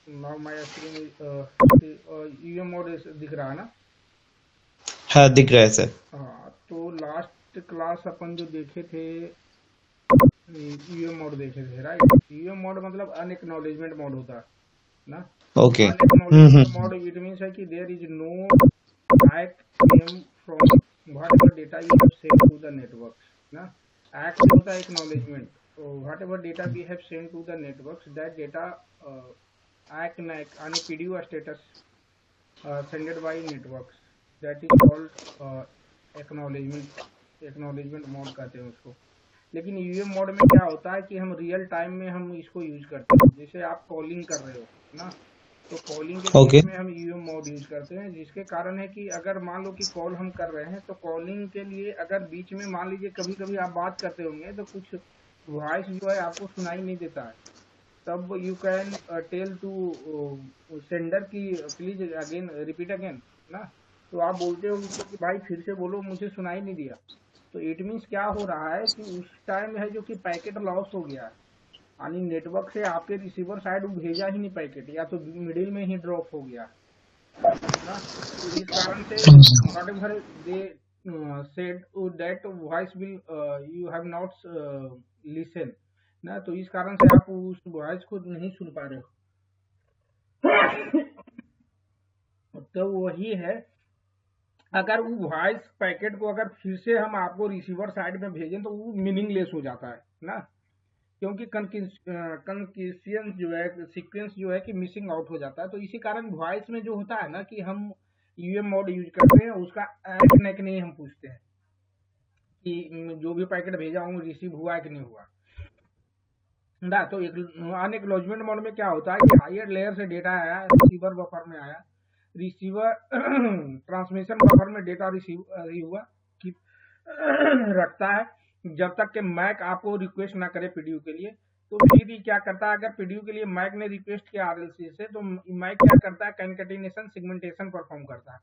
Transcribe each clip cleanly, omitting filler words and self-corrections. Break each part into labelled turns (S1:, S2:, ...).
S1: Now my screen UM mode दिख रहा है ना?
S2: हाँ, दिख रहा है सर।
S1: हाँ, तो लास्ट क्लास अपन जो देखे थे, यूएम मोड देखे थे, राइट? यूएम मोड मतलब अनएक्नॉलेजमेंट मोड होता है ना?
S2: Okay.
S1: Unacknowledgement mode it means है कि there is no ACK came from whatever data you have sent to the network ना? ACK जो होता है acknowledgement, so whatever data we have sent to the networks, that data ACK यानी PDU status sended by networks, that is called acknowledgement mode कहते हैं उसको। लेकिन UM mode में क्या होता है कि हम रियल टाइम में हम इसको यूज करते हैं, जैसे आप कॉलिंग कर रहे हो ना, तो कॉलिंग के केस
S2: ओके।
S1: में हम यूएम मोड यूज करते हैं, जिसके कारण है कि अगर मान लो कि कॉल हम कर रहे हैं, तो कॉलिंग के लिए अगर बीच में मान लीजिए कभी कभी आप बात करते होंगे तो कुछ वॉइस जो है आपको सुनाई नहीं देता है, तब you can tell to sender की प्लीज अगेन रिपीट अगेन ना, तो आप बोलते हो उनको कि भाई फिर से बोलो, मुझे सुनाई नहीं दिया। तो इट मीन्स क्या हो रहा है कि उस टाइम है जो कि पैकेट लॉस हो गया है, यानी नेटवर्क से आपके रिसीवर साइड वो भेजा ही नहीं पैकेट, या तो मिडिल में ही ड्रॉप हो गया ना। तो इस कारण से what ever they said that voice will you have not listen ना, तो इस कारण से आप उस वॉइस को नहीं सुन पा रहे हो। तो वही है, अगर वो वॉइस पैकेट को अगर फिर से हम आपको रिसीवर साइड में भेजें तो वो मीनिंगलेस हो जाता है ना, क्योंकि कंक्रीशन जो है, सीक्वेंस जो है कि मिसिंग आउट हो जाता है। तो इसी कारण वॉइस में जो होता है ना कि हम यूएम मोड यूज करते हैं, उसका एक नेक नहीं हम पूछते हैं कि जो भी पैकेट भेजा हूँ रिसीव हुआ है कि नहीं हुआ ना। तो एक अनएक्नॉलेजमेंट मोड में क्या होता है कि हायर लेयर से डेटा आया, रिसीवर बफर में आया, रिसीवर ट्रांसमिशन बफर में डेटा रिसीव हुआ कि रखता है जब तक कि मैक आपको रिक्वेस्ट ना करे पीडीयू के लिए। तो फिर ये क्या करता है, अगर पीडीयू के लिए मैक ने रिक्वेस्ट किया आरएलसी से, तो मैक क्या करता है, कैनकेटिनेशन सेगमेंटेशन परफॉर्म करता है।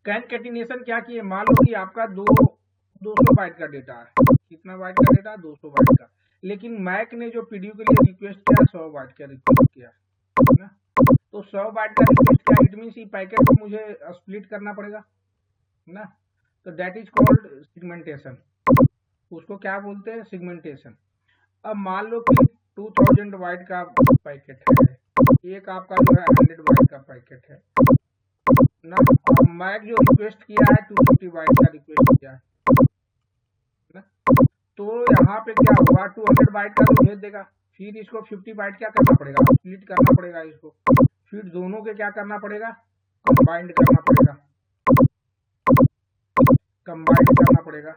S1: कैनकेटिनेशन क्या किए, मान लो कि आपका 200 बाइट का डेटा है, कितना बाइट का डेटा है, 200 बाइट का, लेकिन मैक ने जो पीडीयू के लिए रिक्वेस्ट किया 100 बाइट का रिक्वेस्ट किया ना। तो 100 बाइट का रिक्वेस्ट किया, इट मीन्स पैकेट को मुझे स्प्लिट करना पड़ेगा ना। तो दैट इज कॉल्ड सिगमेंटेशन, उसको क्या बोलते हैं, सिगमेंटेशन। अब मान लो कि 2000 बाइट का पैकेट है, एक आपका जो है 100 बाइट का पैकेट है ना। अब मैक जो रिक्वेस्ट किया है 250 बाइट का रिक्वेस्ट किया है ना, तो यहाँ पे क्या होगा, 200 बाइट का तो भेज देगा, फिर इसको 50 बाइट क्या करना पड़ेगा, स्प्लिट करना पड़ेगा इसको, फिर दोनों के क्या करना पड़ेगा, कंबाइंड करना पड़ेगा, कंबाइंड करना पड़ेगा।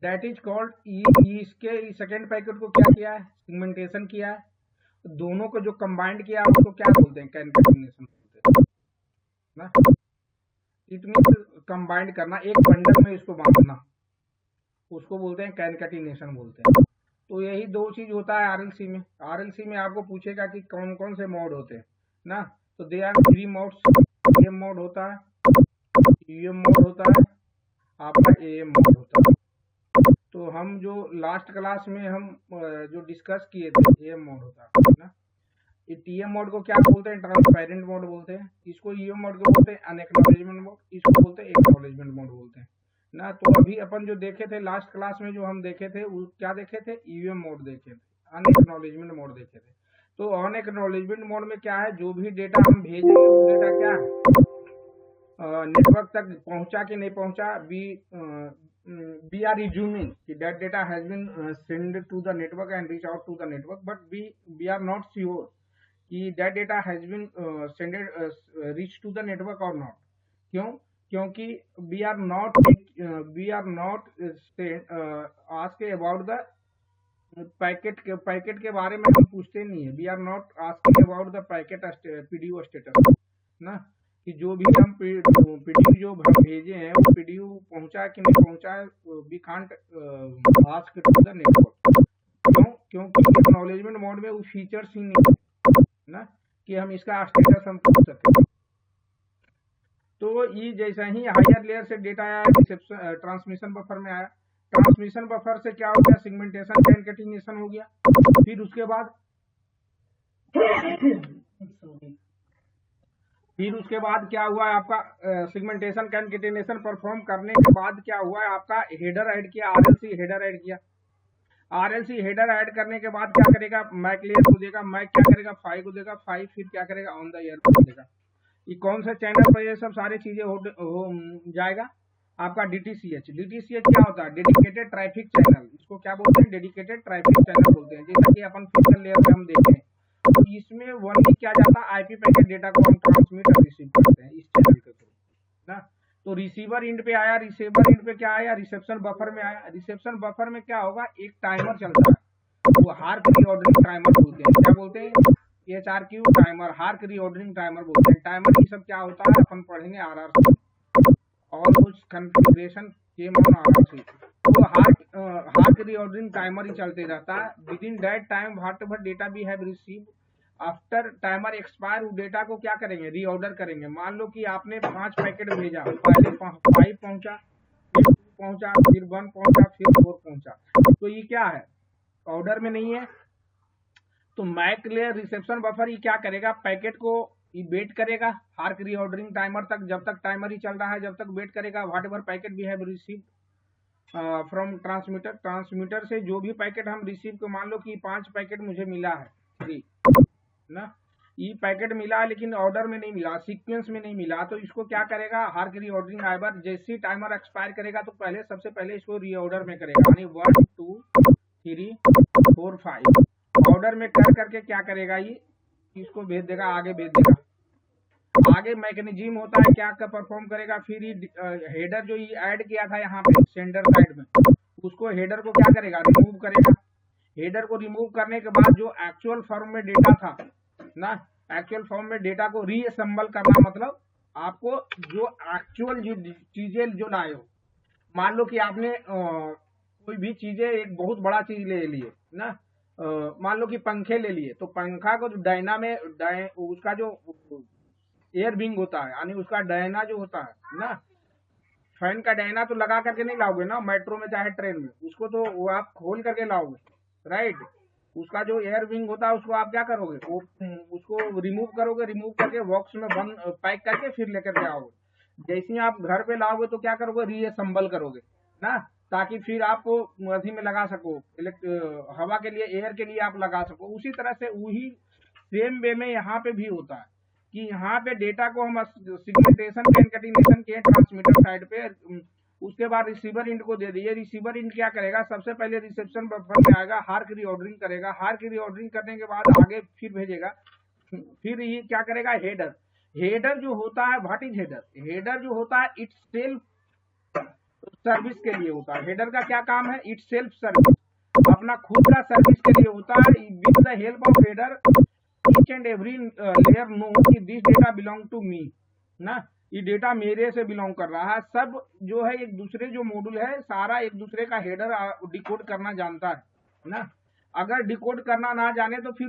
S1: दैट इज कॉल्ड, इसके सेकेंड पैकेट को क्या किया है, सिगमेंटेशन किया है, दोनों को जो कंबाइंड किया उसको क्या बोलते हैं, कैनकेटिनेशन बोलते हैं ना। इट मीन्स कंबाइंड करना, एक बंडल में इसको बांधना, उसको बोलते हैं कैनकेटिनेशन बोलते हैं। तो यही दो चीज होता है आरएलसी में। आरएलसी में आपको पूछेगा कि कौन कौन से मोड होते हैं ना, तो they are 3 modes. PM mode होता है, यूएम मोड होता है, आपका एएम मोड होता है। तो हम जो लास्ट क्लास में हम जो डिस्कस किए थे, एएम मोड होता है ना। ये टीएम मोड को क्या बोलते हैं, ट्रांसपेरेंट मोड बोलते हैं, इसको यूएम मोड को बोलते हैं अनएक्नॉलेजमेंट मोड, इसको बोलते हैं एक्नॉलेजमेंट मोड बोलते हैं ना। तो अभी अपन जो देखे थे लास्ट क्लास में, जो हम देखे थे वो क्या देखे थे, यूएम मोड देखे थे, अनएक्नॉलेजमेंट मोड देखे थे। तो अनएक्नॉलेजमेंट मोड में क्या है, जो भी डेटा हम भेजेंगे वो डेटा क्या है, नेटवर्क तक पहुंचा कि नहीं पहुंचा, we are assuming that data has been sent to the network and reach out to the network, but we are not sure कि that data has been sent reach to the network or not। क्यों, क्योंकि we are not ask about the packet के बारे में हम पूछते नहीं है, we are not asking about the packet PDU status ना, कि जो भी हम पीडीयू जो हम भेजे हैं वो पीडीयू पहुंचा कि नहीं पहुंचा है, we can't ask to the network. क्यों, क्योंकि एक्नॉलेजमेंट मोड में वो फीचर्स ही नहीं है ना कि हम इसका स्टेटस हम पूछ सकें। तो ये जैसा ही हायर लेयर से डेटा आया, रिसेप्शन ट्रांसमिशन बफर में आया, ट्रांसमिशन बफर से क्या हो गया, सिगमेंटेशन कैनकेटिनेशन हो गया, फिर उसके बाद फिर उसके बाद क्या हुआ है आपका सेगमेंटेशन कंकेटेनेशन परफॉर्म करने के बाद क्या हुआ है आपका हेडर ऐड किया, आरएलसी हेडर ऐड किया। आरएलसी हेडर ऐड करने के बाद क्या करेगा, मैक लेयर को देगा, मैक क्या करेगा, फाइव को देगा, फाइव फिर क्या करेगा, ऑन द एयर को देगा। ये कौन सा चैनल पर ये सब सारी चीजें हो जाएगा आपका डीटीसीएच। डीटीसीएच क्या होता है, डेडिकेटेड ट्रैफिक चैनल, इसको क्या बोलते हैं, डेडिकेटेड ट्रैफिक चैनल बोलते हैं। जैसा कि अपन फिजिकल लेयर में हम देखते हैं, तो इसमें वनली क्या जाता है, आईपी पैकेट डेटा को हम ट्रांसमिट और रिसीव करते हैं इस चैनल के थ्रू ना। तो रिसीवर इंड पे आया, रिसीवर इंड पे क्या आया, रिसेप्शन बफर में आया। रिसेप्शन बफर में क्या होगा, एक टाइमर चलता है, वो हार्क रीऑर्डरिंग टाइमर बोलते हैं। क्या बोलते हैं, HRQ timer, hark reordering timer बोलते हैं। टाइमर ये सब क्या होता है अपन पढ़ेंगे RRC, all which configuration came on RRC। तो हार्क रीऑर्डरिंग टाइमर ही चलते रहता है। Within that time whatever data we have received after timer expire, वो डेटा को क्या करेंगे, रीऑर्डर करेंगे। मान लो कि आपने 5 पैकेट भेजा, पहले 5 पहुंचा, फिर 2 पहुंचा, फिर 1 पहुंचा, फिर 4 पहुंचा, तो ये क्या है, ऑर्डर में नहीं है। तो मैक लेयर रिसेप्शन बफर ये क्या करेगा, पैकेट को ये वेट करेगा हार्क रीऑर्डरिंग टाइमर तक, जब तक टाइमर ही चल रहा है जब तक वेट करेगा। Whatever packet we have received from transmitter, transmitter से जो भी पैकेट हम रिसीव को, मान लो कि 5 पैकेट मुझे मिला है, 3 ना, ये पैकेट मिला लेकिन ऑर्डर में नहीं मिला, सीक्वेंस में नहीं मिला, तो इसको क्या करेगा, हार्क रीऑर्डरिंग टाइमर जैसे ही टाइमर एक्सपायर करेगा तो पहले सबसे पहले इसको रीऑर्डर में करेगा, यानी 1 2 3 4 5 ऑर्डर में कर करके क्या करेगा, ये इसको भेज देगा, आगे भेज देगा। आगे मैकेनिज्म होता है क्या परफॉर्म करेगा, फिर हेडर जो ये ऐड किया था यहाँ पे सेंडर साइड में, उसको हेडर को क्या करेगा, रिमूव करेगा। हेडर को रिमूव करने के बाद जो एक्चुअल फॉर्म में डेटा था ना, एक्चुअल फॉर्म में डेटा को रीअसेंबल करना, मतलब आपको जो एक्चुअल चीजें जो लाए हो, मान लो कि आपने कोई भी चीजें एक बहुत बड़ा चीज ले लिए ना, मान लो कि पंखे ले लिए, तो पंखा को जो डायना में उसका जो एयर विंग होता है, यानी उसका डायना जो होता है ना, फैन का डायना तो लगा करके नहीं लाओगे ना मेट्रो में चाहे ट्रेन में, उसको तो वो आप खोल करके लाओगे, राइट। उसका जो एयर विंग होता है उसको आप क्या करोगे, वो उसको रिमूव करोगे, रिमूव करके बॉक्स में बंद पैक करके फिर लेकर के आओगे। जैसे ही आप घर पे लाओगे तो क्या करोगे, रीअसेंबल करोगे ना, ताकि फिर आप अभी में लगा सको, हवा के लिए, एयर के लिए आप लगा सको। उसी तरह से वही सेम वे में यहाँ पे भी होता है कि यहाँ पे डेटा को हम सेगमेंटेशन कंकेटेनेशन के ट्रांसमीटर साइड पे, उसके बाद रिसीवर इंड को दे दिए। रिसीवर इंड क्या करेगा, सबसे पहले रिसेप्शन बफर में आएगा, हार्क रीऑर्डरिंग करेगा, हार्क रीऑर्डरिंग करने के बाद आगे फिर भेजेगा, फिर ये क्या करेगा, हेडर। हेडर जो होता है, व्हाट इज हेडर, हेडर जो होता है इट्स सेल्फ सर्विस के लिए होता है। हेडर का क्या काम है, इट्स सेल्फ सर्विस, अपना खुद का सर्विस के लिए होता है। With the help of header each and every layer know कि this data belong to me ना, ये डेटा मेरे से बिलोंग कर रहा है। सब जो है एक दूसरे जो मॉड्यूल है सारा एक दूसरे का हेडर डिकोड करना जानता है ना। अगर डिकोड करना ना जाने तो फिर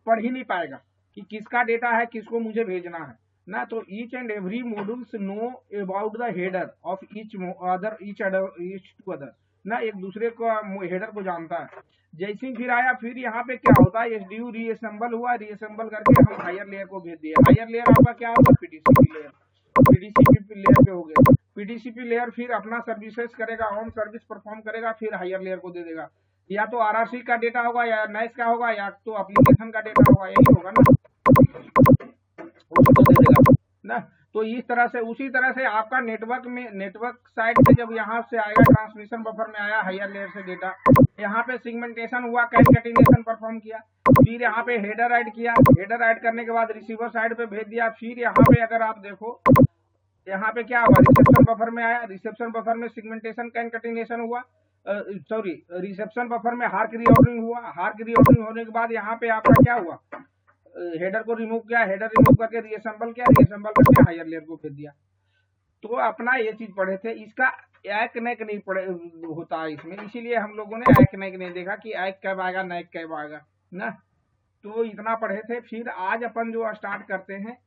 S1: पढ़ ही नहीं पाएगा कि किसका डेटा है, किसको मुझे भेजना है ना। तो each and every modules know about the header of each to other ना, एक दूसरे को हेडर को जानता है। जैसे ही फिर आया, फिर यहाँ पे क्या होता है, एसडीयू रीअसेंबल हुआ, रीअसेंबल करके हम हायर लेयर को भेज दिए। हायर लेयर आपका क्या होगा, पीडीसीपी लेयर, पीडीसीपी लेयर पे हो गया। पीडीसीपी लेयर फिर अपना सर्विसेज करेगा, होम सर्विस परफॉर्म करेगा, फिर हायर लेयर को दे देगा। या तो आरआरसी का डेटा होगा, या नैस का होगा, या तो एप्लीकेशन का डेटा होगा, यही होगा ना, उसको दे देगा ना। तो इस तरह से, उसी तरह से आपका नेटवर्क में, नेटवर्क साइड से जब यहाँ से आएगा, ट्रांसमिशन बफर में आया हायर लेयर से डेटा, यहाँ पे सेगमेंटेशन हुआ, कंकेटेनेशन परफॉर्म किया, फिर यहाँ पे हेडर ऐड किया, हेडर ऐड करने के बाद रिसीवर साइड पे भेज दिया। फिर यहाँ पे अगर आप देखो, यहाँ पे क्या हुआ, रिसेप्शन बफर में आया, रिसेप्शन बफर में सेगमेंटेशन कंकेटेनेशन हुआ, सॉरी रिसेप्शन बफर में हार्क रीऑर्डरिंग हुआ। हार्क रीऑर्डरिंग होने के बाद यहाँ पे आपका क्या हुआ, हेडर को रिमूव किया, हेडर रिमूव करके रीअसेंबल किया, रीअसेंबल करके हायर लेयर को भेज दिया। तो अपना ये चीज पढ़े थे, इसका एक नैक नहीं पढ़े होता है इसमें, इसीलिए हम लोगों ने एक नैक नहीं देखा कि एक कब आएगा, नैक कब आएगा ना। तो इतना पढ़े थे। फिर आज अपन जो स्टार्ट करते हैं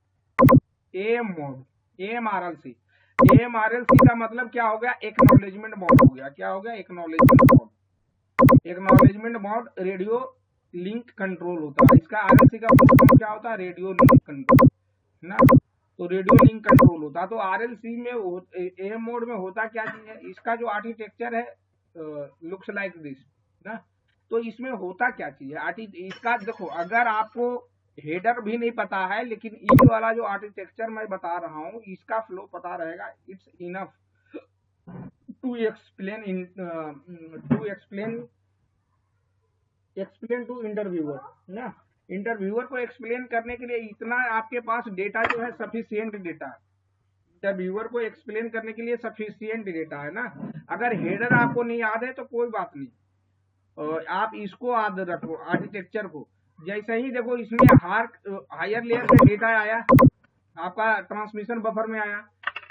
S1: एएम मोड, AMRLC। AMRLC का मतलब क्या हो गया, एक्नॉलेजमेंट मोड हो गया। क्या हो गया, acknowledgement mode. Acknowledgement mode radio link control होता है। इसका आरएलसी का फुल फॉर्म क्या होता है? रेडियो लिंक कंट्रोल, है ना। तो रेडियो लिंक कंट्रोल होता है। तो आरएलसी में एएम मोड में होता क्या चीज है? इसका जो आर्किटेक्चर है लुक्स लाइक दिस ना। तो इसमें होता क्या चीज है? इसका देखो, अगर आपको हेडर भी नहीं पता है, लेकिन ये वाला जो आर्किटेक्चर मैं बता रहा हूँ इसका फ्लो पता रहेगा, it's enough to explain to interviewer ना। इंटरव्यूअर को एक्सप्लेन करने के लिए इतना आपके पास डेटा जो है सफिशियंट डेटा है। इंटरव्यूअर को एक्सप्लेन करने के लिए सफिशियंट डेटा है ना। अगर हेडर आपको नहीं याद है तो कोई बात नहीं, आप इसको याद रखो आर्किटेक्चर को। जैसे ही देखो इसमें हायर लेयर से डेटा आया, आपका ट्रांसमिशन बफर में आया।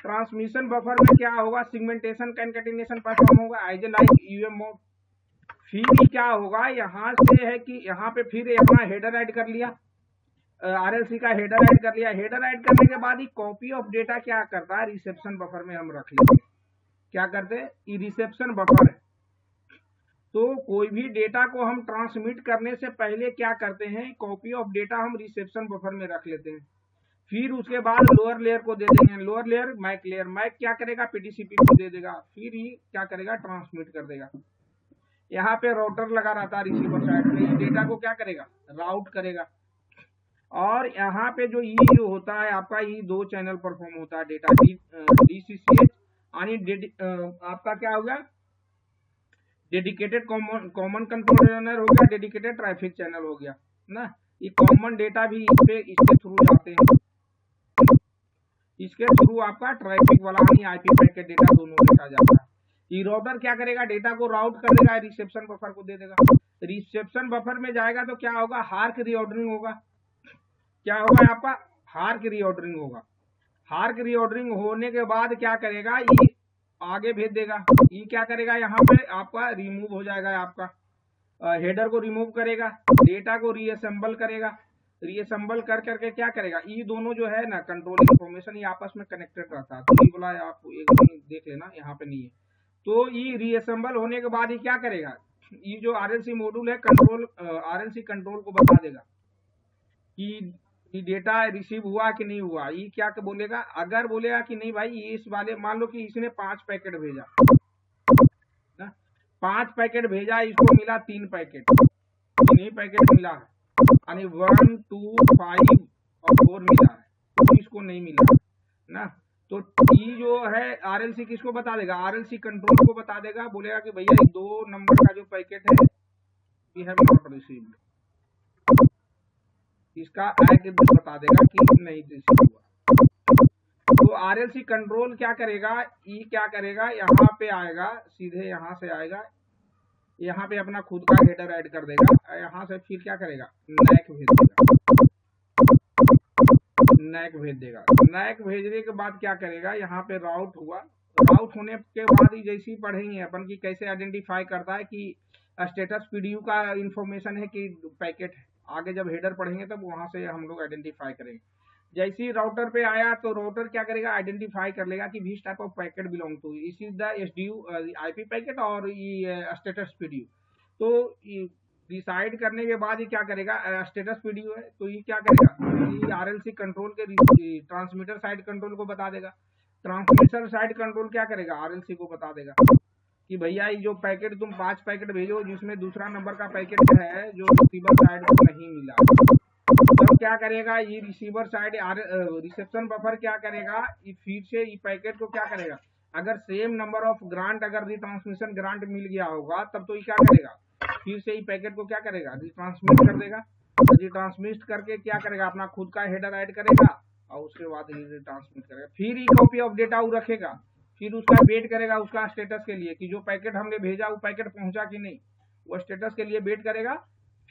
S1: ट्रांसमिशन बफर में क्या होगा? सेगमेंटेशन कंकैटिनेशन परफॉर्म होगा as a like UM mode. फिर क्या होगा? यहाँ से है कि यहाँ पे फिर अपना हेडर ऐड कर लिया, आरएलसी का हेडर ऐड कर लिया। हेडर ऐड करने के बाद ही कॉपी ऑफ डेटा क्या करता है? रिसेप्शन बफर में हम रख लेते हैं। क्या करते हैं? ये रिसेप्शन बफर है। तो कोई भी डेटा को हम ट्रांसमिट करने से पहले क्या करते हैं? कॉपी ऑफ डेटा हम रिसेप्शन बफर में रख लेते हैं। फिर उसके बाद लोअर लेयर को दे देंगे, lower layer MAC layer. MAC क्या करेगा? पीटीसीपी को दे देगा। फिर ही क्या करेगा? ट्रांसमिट कर देगा। यहाँ पे राउटर लगा रहता है रिसीवर साइड में, डेटा को क्या करेगा? राउट करेगा। और यहाँ पे जो ई जो होता है आपका, ये 2 चैनल परफॉर्म होता है डेटा डीसीसीएच यानी आपका क्या होगा? डेडिकेटेड कॉमन कंट्रोल चैनल हो गया, डेडिकेटेड ट्रैफिक चैनल हो गया ना। ये कॉमन डेटा भी इसके थ्रू जाते हैं। इसके थ्रू आपका ट्रैफिक वाला यानी आईपी पैकेट डेटा दोनों डेटा जाता है। ये राउटर क्या करेगा? डेटा को राउट कर देगा, रिसेप्शन बफर को दे देगा। रिसेप्शन बफर में जाएगा तो क्या होगा? हार्क रीऑर्डरिंग होगा। क्या होगा? आपका हार्क रीऑर्डरिंग होगा। हार्क रीऑर्डरिंग होने के बाद क्या करेगा? ये आगे भेज देगा। ये क्या करेगा? यहाँ पे आपका रिमूव हो जाएगा, आपका हेडर को रिमूव करेगा, डेटा को रीअसेंबल करेगा। रीअसेंबल कर करके क्या करेगा? ये दोनों जो है ना कंट्रोल इंफॉर्मेशन, ये आपस में कनेक्टेड रहता है। तो ये बोला आप एक देख लेना, यहाँ पे नहीं है। तो ये रीअसेंबल होने के बाद ये क्या करेगा? ये जो आरएलसी मॉड्यूल है कंट्रोल, आरएलसी कंट्रोल को बता देगा कि डेटा रिसीव हुआ कि नहीं हुआ। ये क्या बोलेगा? अगर बोलेगा कि नहीं भाई, ये इस वाले, मान लो कि इसने 5 पैकेट भेजा ना, 5 पैकेट भेजा, इसको मिला 3 पैकेट, 3 ही पैकेट मिला है, यानी 1, 2, 5 और 4 मिला है, तो इसको नहीं मिला ना। तो ये जो है आरएलसी किसको बता देगा? आरएलसी कंट्रोल को बता देगा। बोलेगा कि भैया 2 नंबर का जो पैकेट है ये है नॉट रिसीव्ड, इसका एग बता देगा कि नहीं रिसीव हुआ। तो आरएलसी कंट्रोल क्या करेगा? ये क्या करेगा? यहाँ पे आएगा, सीधे यहाँ से आएगा, यहाँ पे अपना खुद का हेडर ऐड कर देगा। यहाँ से फिर क्या करेगा? नैक भेज देगा, नैक भेज देगा। नैक भेजने के बाद क्या करेगा? यहाँ पे राउट हुआ। राउट होने के बाद ही जैसे ही पढ़ेंगे अपन की कैसे आइडेंटिफाई करता है कि स्टेटस पीडीयू का इंफॉर्मेशन है कि पैकेट है। आगे जब हेडर पढ़ेंगे तब वहां से हम लोग आइडेंटिफाई करेंगे। जैसे ही राउटर पे आया तो राउटर क्या करेगा? आइडेंटिफाई कर लेगा कि which type of packet belong to, this is the SDU IP packet और ये स्टेटस पीडीयू। तो डिसाइड करने के बाद ये क्या करेगा? स्टेटस पीडीयू है तो ये क्या करेगा? ये आरएलसी कंट्रोल के ट्रांसमीटर साइड कंट्रोल को बता देगा। ट्रांसमीटर साइड कंट्रोल क्या करेगा? आरएलसी को बता देगा कि भैया ये जो पैकेट तुम 5 पैकेट भेजो जिसमें दूसरा नंबर का पैकेट है जो रिसीवर साइड को नहीं मिला, तो क्या करेगा? ये रिसीवर साइड रिसेप्शन बफर क्या करेगा? ये फिर से ये पैकेट को क्या करेगा? अगर सेम नंबर ऑफ ग्रांट, अगर रिट्रांसमिशन ग्रांट मिल गया होगा तब तो ये क्या करेगा? फिर से ये पैकेट को क्या करेगा? रिट्रांसमिट कर देगा। रिट्रांसमिट करके क्या करेगा? अपना खुद का हेडर ऐड करेगा और उसके बाद ये रिट्रांसमिट करेगा। फिर ये कॉपी ऑफ डेटा वो रखेगा, फिर उसका वेट करेगा उसका स्टेटस के लिए कि जो पैकेट हमने भेजा वो पैकेट पहुंचा कि नहीं, वो स्टेटस के लिए वेट करेगा।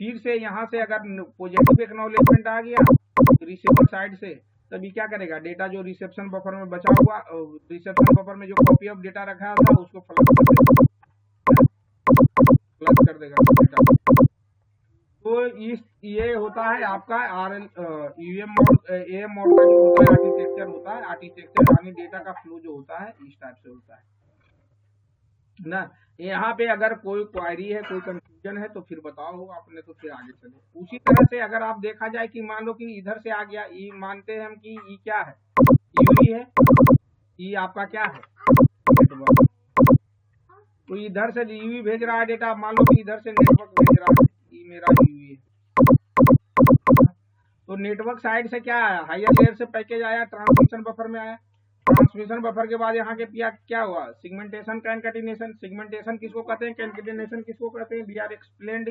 S1: फिर से यहाँ से अगर पॉजिटिव एक्नॉलेजमेंट आ गया रिसीवर साइड से, तभी क्या करेगा? डेटा जो रिसेप्शन बफर में बचा हुआ, रिसेप्शन बफर में जो कॉपी ऑफ डेटा रखा था उसको फ्लश कर देगा डेटा। तो ये होता है आपका यूएम मोड, एएम मोड का जो होता है आर्किटेक्चर होता है। आर्किटेक्चर यानी डेटा का फ्लो जो होता है इस टाइप से होता है ना। यहाँ पे अगर कोई क्वायरी है, कोई कंफ्यूजन है तो फिर बताओ आपने, तो फिर आगे चले। उसी तरह से अगर आप देखा जाए कि मान लो कि इधर से आ गया ई, मानते हैं हम कि ई क्या है, यूई है, ई आपका क्या है नेटवर्क, तो इधर से यूई भेज रहा है डेटा, मान लो कि इधर से नेटवर्क भेज रहा है, ई मेरा यूई है। तो नेटवर्क साइड से क्या आया, हायर लेयर से पैकेज आया, ट्रांसमिशन बफर में आया, ट्रांसमिशन बफर के बाद यहाँ के क्या हुआ, सिगमेंटेशन कैनकेटिनेशन। सिगमेंटेशन किसको कहते हैं, कैनकेटिनेशन किसको कहते हैं, वी आर एक्सप्लेन्ड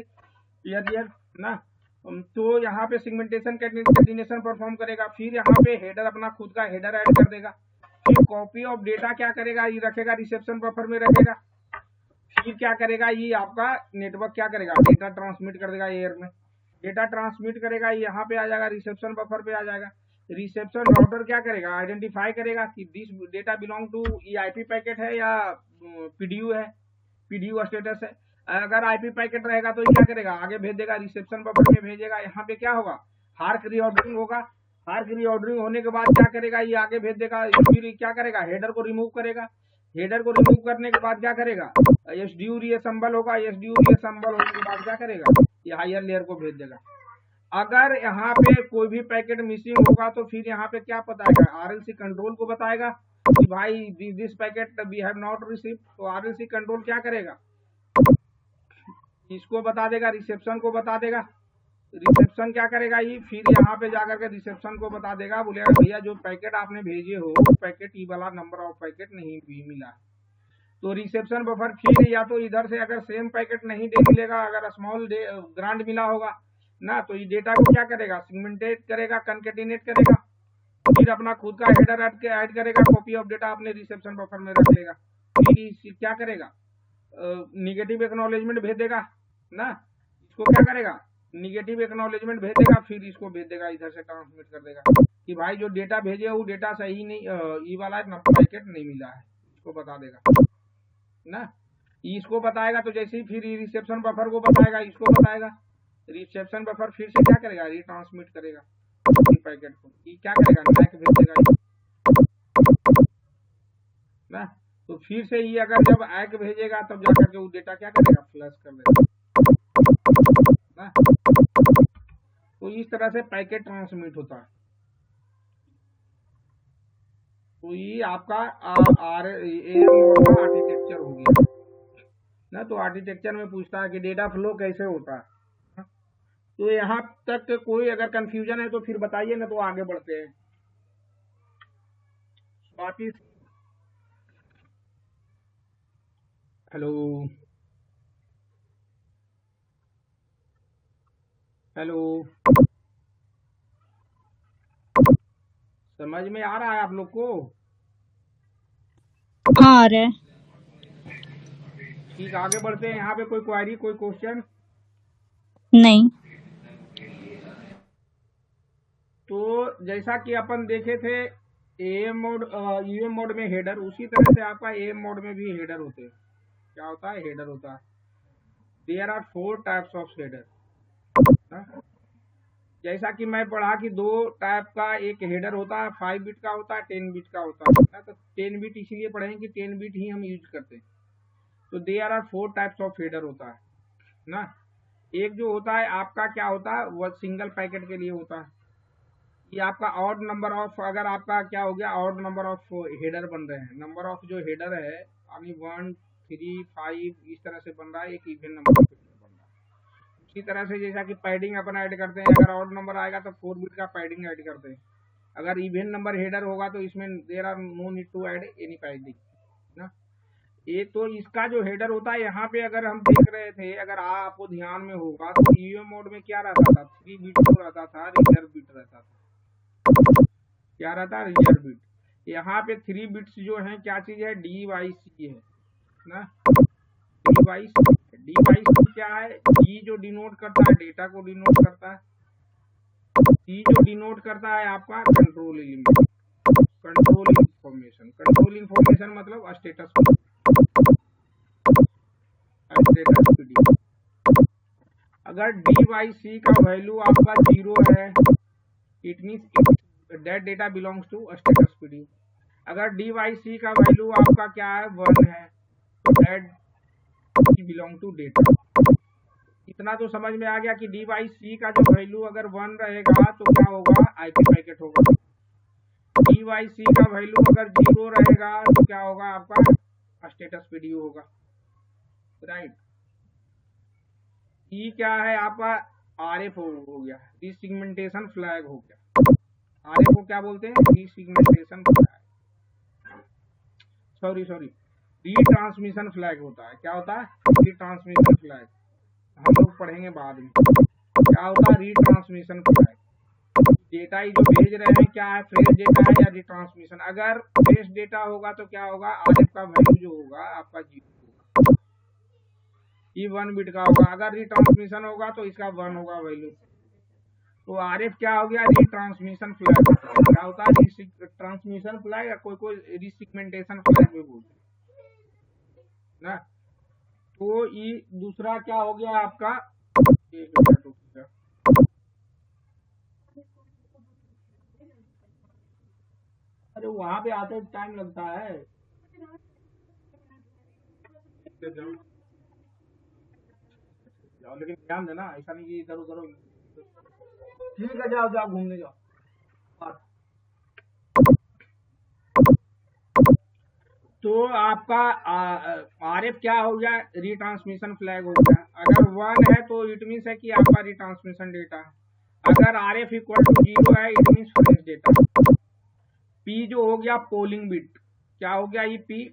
S1: हियर ना। तो यहाँ पे सिगमेंटेशन कैनकेटिनेशन परफॉर्म करेगा, फिर यहाँ पे हेडर अपना खुद का हेडर ऐड कर देगा, फिर कॉपी ऑफ डेटा क्या करेगा, ये रखेगा रिसेप्शन बफर में रखेगा, फिर क्या करेगा, ये आपका नेटवर्क क्या करेगा, डेटा ट्रांसमिट कर देगा एयर में, डेटा ट्रांसमिट करेगा, यहाँ पे आ जाएगा रिसेप्शन बफर पे आ जाएगा। रिसेप्शन राउटर क्या करेगा, आइडेंटिफाई करेगा कि दिस डेटा बिलोंग टू ये आईपी पैकेट है या पीडीयू है, पीडीयू स्टेटस है। अगर आईपी पैकेट रहेगा तो क्या करेगा, आगे भेज देगा, रिसेप्शन बफर में भेजेगा, यहाँ पे क्या होगा, हार्क रीऑर्डरिंग होगा, हार्क रीऑर्डरिंग होने के बाद क्या करेगा, ये आगे भेज देगा, फिर क्या करेगा, हेडर को रिमूव करेगा, हेडर को रिमूव करने के बाद क्या करेगा, एसडीयू रीअसेंबल होगा, एसडीयू रीअसेंबल होने के बाद क्या करेगा, ये हायर लेयर को भेज देगा। अगर यहाँ पे कोई भी पैकेट मिसिंग होगा तो फिर यहाँ पे क्या बताएगा, आरएलसी कंट्रोल को बताएगा कि भाई this packet we have not receive. तो आरएलसी कंट्रोल क्या करेगा, इसको बता देगा, रिसेप्शन को बता देगा, रिसेप्शन क्या करेगा, ये फिर यहाँ पे जाकर के रिसेप्शन को बता देगा, बोलेगा भैया जो पैकेट आपने भेजे हो पैकेट ई वाला नंबर ऑफ पैकेट नहीं भी मिला। तो रिसेप्शन बफर फिर या तो इधर से अगर सेम पैकेट नहीं दे मिलेगा, अगर स्मॉल ग्रांड मिला होगा ना, तो ये डेटा को क्या करेगा, सिगमेंटेट करेगा, कंकेटिनेट करेगा, फिर अपना खुद का हेडर ऐड करेगा, कॉपी ऑफ डेटा अपने रिसेप्शन बफर में रख लेगा, फिर क्या करेगा, निगेटिव एक्नॉलेजमेंट भेज देगा ना, इसको क्या करेगा, निगेटिव एक्नॉलेजमेंट भेज देगा, फिर इसको भेज देगा, इधर से ट्रांसमिट कर देगा कि भाई जो डेटा भेजे वो डेटा सही नहीं, ई वाला पैकेट नहीं मिला है, इसको बता देगा ना। इसको बताएगा तो जैसे ही फिर रिसेप्शन बफर को बताएगा, इसको बताएगा, रिसेप्शन बफर फिर से क्या करेगा, रिट्रांसमिट करेगा पैकेट को, ये क्या करेगा, नैक भेज देगा ना। तो फिर से ये अगर जब ऐक भेजेगा तब जाकर के वो डेटा क्या करेगा, फ्लश कर देगा ना। तो इस तरह से पैकेट ट्रांसमिट होता है। तो ये आपका आर्किटेक्चर हो गया ना। तो आर्किटेक्चर में पूछता है कि डेटा फ्लो कैसे होता है। तो यहाँ तक कोई अगर कंफ्यूजन है तो फिर बताइए ना, तो आगे बढ़ते हैं। बाकी हेलो हेलो, समझ में आ रहा है आप लोग को?
S3: हाँ आ रहा है।
S1: ठीक, आगे बढ़ते हैं। यहाँ पे कोई क्वेरी, कोई क्वेश्चन?
S3: नहीं।
S1: तो जैसा कि अपन देखे थे एएम मोड, यूएम मोड में हेडर, उसी तरह से आपका एएम मोड में भी हेडर होते हैं। क्या होता है, हेडर होता है। There are 4 types of header. जैसा कि मैं पढ़ा कि 2 टाइप का एक हेडर होता है, 5 बिट का होता है, 10 बिट का होता है। तो 10 बिट इसलिए पढ़ेंगे कि 10 बिट ही हम यूज करते हैं। तो there are 4 types of header होता है ना। एक जो होता है आपका क्या होता है, वो सिंगल पैकेट के लिए होता है। ये आपका ऑड नंबर ऑफ, अगर आपका क्या हो गया, ऑड नंबर ऑफ हेडर बन रहे हैं। नंबर ऑफ जो हेडर है यानी 1, 3, 5 इस तरह से बन रहा है, एक इवन नंबर ऑफ हेडर बन रहा है। इसी तरह से जैसा कि पैडिंग अपन ऐड करते हैं, अगर ऑड नंबर आएगा तो 4 बिट का पैडिंग ऐड करते हैं। अगर इवन नंबर हेडर होगा तो इसमें there are no need to add any padding ना। ये तो इसका जो हेडर होता है, यहाँ पे अगर हम देख रहे थे, अगर आपको ध्यान में होगा तो यूएम मोड में क्या रहता था, 3 बिट जो रहता था, रिजर्व बिट रहता था। क्या रहता है, रिजर्व बिट। यहाँ पे 3 बिट्स जो है क्या चीज है, DYC है ना। DYC क्या है, D जो डिनोट करता है डेटा को डिनोट करता है, C जो डिनोट करता है आपका control element, control information. Control information मतलब स्टेटस PD। अगर DYC का वैल्यू आपका 0 है, it means that data belongs to status PD। अगर DYC का वैल्यू आपका क्या है, 1 है, तो दैट बिलोंग टू डेटा। इतना तो समझ में आ गया कि डी बाई सी का जो वैल्यू अगर 1 रहेगा तो क्या होगा, आईपी पैकेट होगा। डी बाई सी का वैल्यू अगर 0 रहेगा तो क्या होगा, आपका स्टेटस पीडीयू होगा, राइट। ई क्या है आपका, आरएफ हो गया, रीसेगमेंटेशन फ्लैग हो गया। आरएफ को क्या बोलते हैं, रीसेगमेंटेशन फ्लैग, सॉरी रीट्रांसमिशन फ्लैग होता है। क्या होता है, रीट्रांसमिशन फ्लैग, हम लोग पढ़ेंगे बाद में। क्या होता है, रीट्रांसमिशन फ्लैग। डेटा जो भेज रहे हैं क्या है, फ्रेश डेटा है या रिट्रांसमिशन। अगर फ्रेश डेटा होगा तो क्या होगा, आरएफ का वैल्यू जो होगा आपका 0 होगा, ये 1 बिट का होगा। अगर रिट्रांसमिशन होगा तो इसका 1 होगा वैल्यू। तो आरएफ क्या हो गया, रीट्रांसमिशन फ्लैग। क्या होता है, ट्रांसमिशन फ्लैग या कोई रीसेगमेंटेशन फ्लैग भी बोलते हैं ना। तो ये दूसरा क्या हो गया आपका, अरे वहां पे आते टाइम लगता है। जाओ लेकिन ध्यान देना, ऐसा नहीं कि इधर उधर। ठीक है, जाओ जाओ घूमने जाओ। तो आपका आरएफ क्या हो गया, रिट्रांसमिशन फ्लैग हो गया। अगर 1 है तो इट मीन्स है कि आपका रिट्रांसमिशन डेटा है। अगर आरएफ इक्वल टू 0 है it means fresh data. P जो हो गया पोलिंग बिट, क्या हो गया, ये पी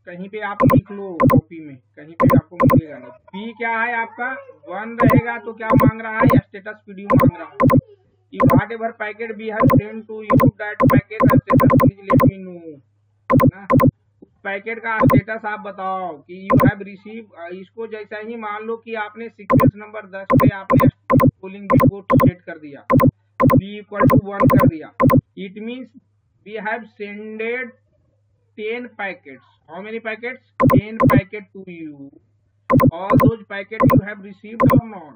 S1: कहीं पे आप लिख लो कॉपी में, कहीं पे आपको मिलेगा नहीं। पी क्या है आपका, 1 रहेगा तो क्या मांग रहा है, स्टेटस पीडीयू मांग रहा है। कि whatever packet we have send to you that packet status please let me know ना। पैकेट का स्टेटस आप बताओ कि यू हैव रिसीव। इसको जैसा ही मान लो कि आपने सीक्वेंस नंबर 10 पे आपने पोलिंग बिट को सेट कर दिया, p इक्वल टू 1 कर दिया, it means we have sended 10 packets. How many packets, 10 packet to you. All those packet you have received और नॉट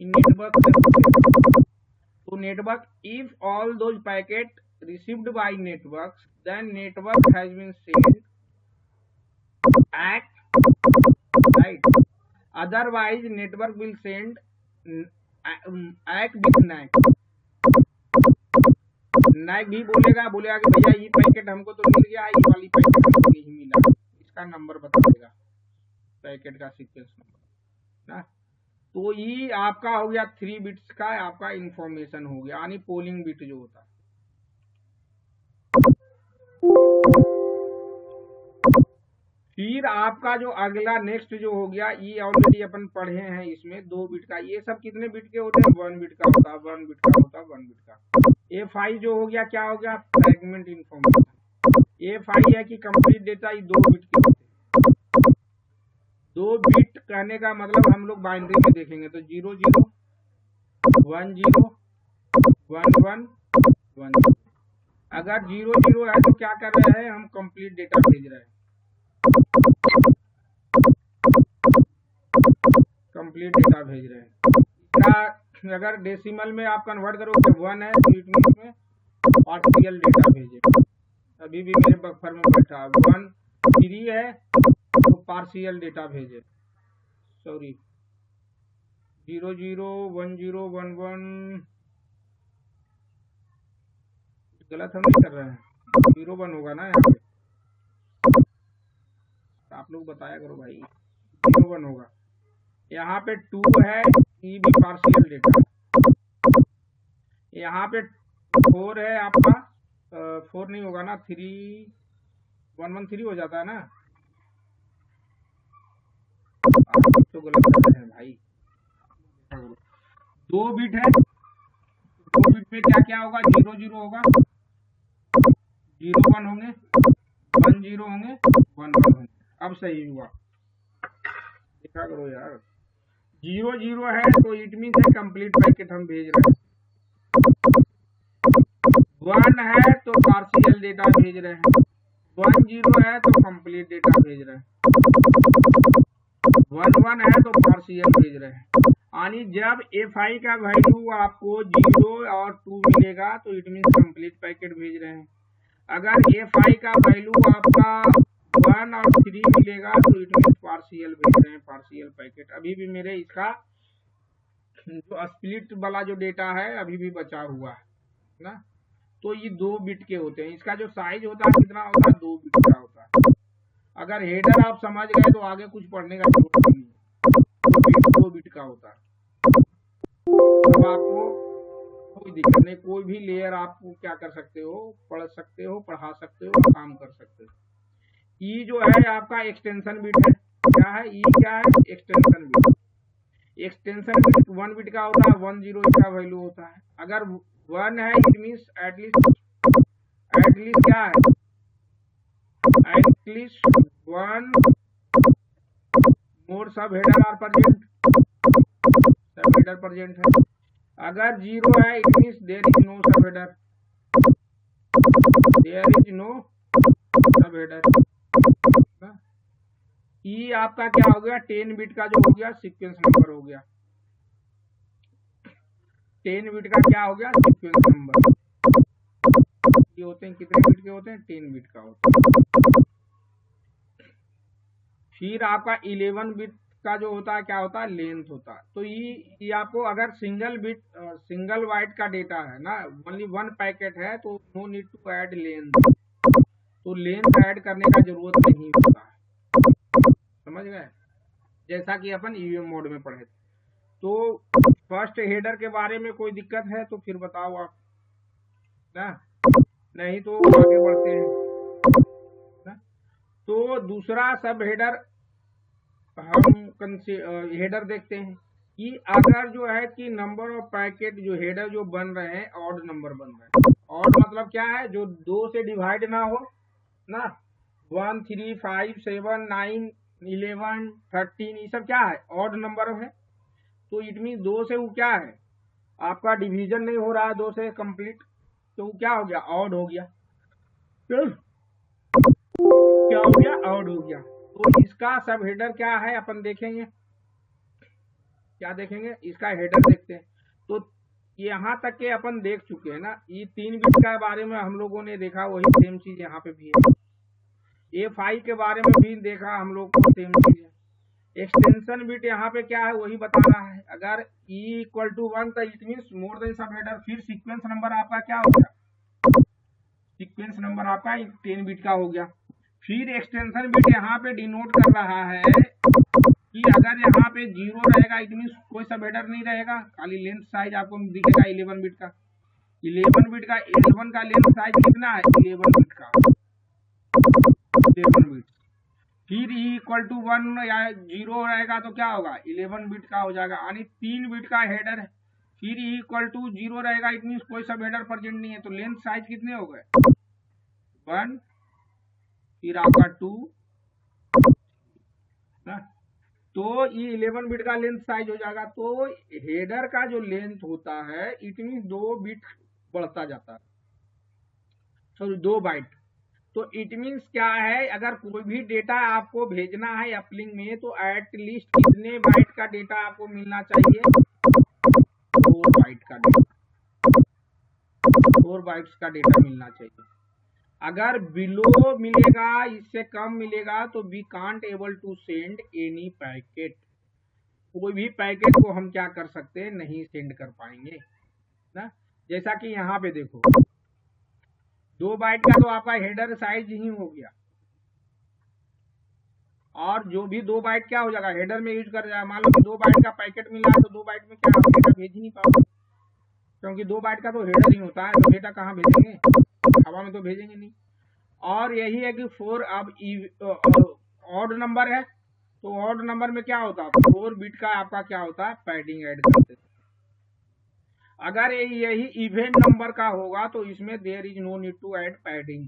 S1: इन नेटवर्क। तो network, if all those packet received by networks, then network has been sent ACK, right? Otherwise network will send ACK with NAC। NAC भी बोलेगा कि भैया ये packet हमको तो मिल गया, ये वाली पैकेट हमको नहीं मिला, इसका नंबर बता देगा, पैकेट का सीक्वेंस नंबर ना। तो ये आपका हो गया 3 बिट्स का आपका इंफॉर्मेशन हो गया, यानी पोलिंग बिट जो होता है। फिर आपका जो अगला नेक्स्ट जो हो गया, ये ऑलरेडी अपन पढ़े हैं, इसमें 2 बिट का। ये सब कितने बिट के होते हैं, 1 बिट का होता है, 1 बिट का होता है, 1 बिट का। F5 जो हो गया क्या हो गया, फ्रैगमेंट इंफॉर्मेशन। F5 है कि कंप्लीट डेटा, ये 2 बिट के होते हैं। 2 बिट कहने का मतलब हम लोग बाइनरी में देखेंगे तो 0 0 1 0 1 1 1 0। अगर 0 0 है तो क्या कर रहे हैं, हम कंप्लीट डेटा भेज रहे हैं, कंप्लीट डेटा भेज रहे हैं। अगर डेसिमल में आप कन्वर्ट करोगे 1 है तो इट मींस में पार्शियल डेटा भेजे। अभी भी मेरे बफर में बैठा 1 3 है तो पार्शियल डेटा भेजे, सॉरी 0 0 1 0 1 1 गलत हम नहीं कर रहे हैं, 0 1 होगा ना यहाँ पे, आप लोग बताया करो भाई, 0 1 होगा। यहाँ पे 2 है, ये भी पार्शियल डेटा है। यहाँ पे 4 है आपका, 4 नहीं होगा ना, 3 1 1 3 हो जाता है ना, आप तो गलत कर रहे हैं भाई। 2 बिट है, 2 बिट में क्या क्या होगा, 0 0 होगा, 0 1 होंगे, 1 0 होंगे, 1 1 होंगे। अब सही हुआ, देखा करो यार। 0 0 है तो इट मीन्स है कंप्लीट पैकेट हम भेज रहे हैं। 1 है तो पार्शियल डेटा भेज रहे हैं, 1 0 है तो कंप्लीट डेटा भेज रहे हैं, 1 1 है तो पार्शियल भेज रहे हैं। यानी जब F5 का वैल्यू आपको 0 और 2 मिलेगा तो इट मीन्स कंप्लीट पैकेट भेज रहे हैं। अगर F5 का वैल्यू आपका 1 और 3 मिलेगा तो इट मीन पार्शियल भेज रहे हैं, पार्शियल पैकेट। अभी भी मेरे इसका जो स्प्लिट वाला जो डेटा है अभी भी बचा हुआ है ना। तो ये 2 बिट के होते हैं। इसका जो साइज होता है कितना होता है, 2 बिट का होता है। अगर हेडर आप समझ गए तो आगे कुछ पढ़ने का जरूरत नहीं है। 2 बिट का होता है। तो आपको कोई दिक्कत नहीं, कोई भी लेयर आपको क्या कर सकते हो, पढ़ सकते हो, पढ़ा सकते हो, काम कर सकते हो। ई जो है आपका एक्सटेंशन बिट है। क्या है ई, क्या है extension bit. Extension bit 1 bit का होता है, 1 0 इसका वैल्यू होता है। अगर 1 है इट मीन्स एटलीस्ट क्या है, at least 1 more sub header are present, sub header present है। अगर 0 है it means there is no sub header, there is no sub header. E आपका क्या हो गया, 10 बिट का जो हो गया सीक्वेंस नंबर हो गया। 10 बिट का क्या हो गया, सीक्वेंस नंबर। ये होते हैं कितने बिट के होते हैं, 10 बिट का होता है। फिर आपका 11 बिट का जो होता है क्या होता है, लेंथ होता है। तो ये आपको अगर सिंगल बिट सिंगल बाइट का डेटा है ना, ओनली 1 पैकेट है तो no need to add length, तो लेंथ ऐड करने का जरूरत नहीं होता है। समझ गए, जैसा कि अपन ईवीएम मोड में पढ़े थे। तो फर्स्ट हेडर के बारे में कोई दिक्कत है तो फिर बताओ आप ना, नहीं तो आगे बढ़ते हैं ना। तो दूसरा सब हेडर हम हेडर देखते हैं कि अगर जो है कि नंबर ऑफ पैकेट जो हेडर जो बन रहे हैं ऑड नंबर बन रहे हैं। ऑड मतलब क्या है, जो 2 से डिवाइड ना हो ना, 1 3 5 7 9 11 13 ये सब क्या है, ऑड नंबर है। तो इट मीन 2 से वो क्या है, आपका डिवीजन नहीं हो रहा है 2 से कंप्लीट, तो वो क्या हो गया, ऑड हो गया। क्या हो गया, ऑड हो गया। तो इसका सब हेडर क्या है अपन देखेंगे, क्या देखेंगे, इसका हेडर देखते हैं। तो यहाँ तक के अपन देख चुके हैं ना, ये 3 बिट के बारे में हम लोगों ने देखा, वही सेम चीज यहाँ पे भी है। A5 के बारे में भी देखा हम लोग को, सेम चीज है। एक्सटेंशन बिट यहाँ पे क्या है वही बता रहा है। अगर E = 1 तो इट मीन्स मोर देन सब हेडर। फिर सीक्वेंस नंबर आपका क्या हो गया, सीक्वेंस नंबर आपका 10 बिट का हो गया। फिर एक्सटेंशन बिट यहाँ पे डिनोट कर रहा है कि अगर यहाँ पे 0 रहेगा इट मीन्स कोई सब हेडर नहीं रहेगा, खाली लेंथ साइज आपको दिखेगा 11 बिट का। 11 बिट का L1 का लेंथ साइज कितना है, 11 बिट का, 11 बिट। फिर E = 1 या 0 रहेगा तो क्या होगा, 11 बिट का हो जाएगा, यानी 3 बिट का हेडर है। फिर E = 0 रहेगा इट मीन्स कोई सब हेडर प्रेजेंट नहीं है, तो लेंथ साइज कितने हो गए, 1, फिर आपका 2 ना। तो ये 11 बिट का लेंथ साइज हो जाएगा। तो हेडर का जो लेंथ होता है इट मीन 2 बिट बढ़ता जाता है, सॉरी 2 बाइट। तो इट मीन्स क्या है, अगर कोई भी डेटा आपको भेजना है अपलिंक में तो एट लीस्ट कितने बाइट का डेटा आपको मिलना चाहिए, 4 बाइट का डेटा, 4 बाइट्स का डेटा मिलना चाहिए। अगर बिलो मिलेगा, इससे कम मिलेगा तो we can't able to send any packet, कोई भी पैकेट को हम क्या कर सकते हैं, नहीं सेंड कर पाएंगे ना। जैसा कि यहाँ पे देखो 2 बाइट का तो आपका हेडर साइज ही हो गया, और जो भी 2 बाइट क्या हो जाएगा, हेडर में यूज कर जाएगा। मान लो कि 2 बाइट का पैकेट मिल रहा है तो 2 बाइट में क्या आप डेटा भेज ही नहीं पाओगे, क्योंकि 2 बाइट का तो हेडर ही होता है, तो डेटा कहाँ भेजेंगे, हवा में तो भेजेंगे नहीं। और यही है कि 4 अब ऑड नंबर है तो ऑड नंबर में क्या होता है, 4 बिट का आपका क्या होता है, पैडिंग ऐड करते हैं। अगर यही इवेंट नंबर का होगा तो इसमें there is no need to add padding,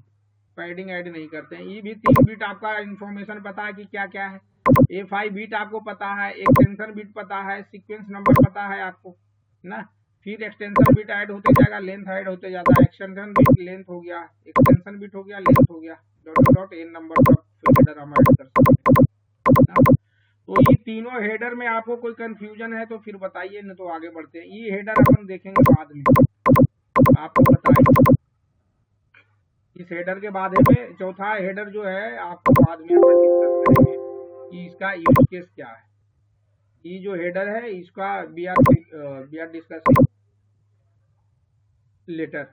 S1: padding add नहीं करते हैं। ये भी 3 बिट आपका इंफॉर्मेशन पता है कि क्या क्या है। A5 बिट आपको पता है, एक्सटेंशन बिट पता है, सीक्वेंस नंबर पता है आपको ना। फिर एक्सटेंशन बिट ऐड होते जाएगा, लेंथ ऐड होते जाता है। एक्सटेंशन बिट लेंथ हो गया, एक्सटेंशन बिट हो गया, लेंथ हो गया, डॉट डॉट एन नंबर का हेडर हम ऐड कर सकते हैं। तो ये तीनों हेडर में आपको कोई कंफ्यूजन है तो फिर बताइए, नहीं तो आगे बढ़ते हैं। ये हेडर अपन देखेंगे बाद में, आपको बताएंगे इस हेडर के बाद में चौथा हेडर जो है आपको बाद में अपन डिस्कस करेंगे कि इसका यूज केस क्या है। ये जो हेडर है इसका वी आर डिस्कसिंग लेटर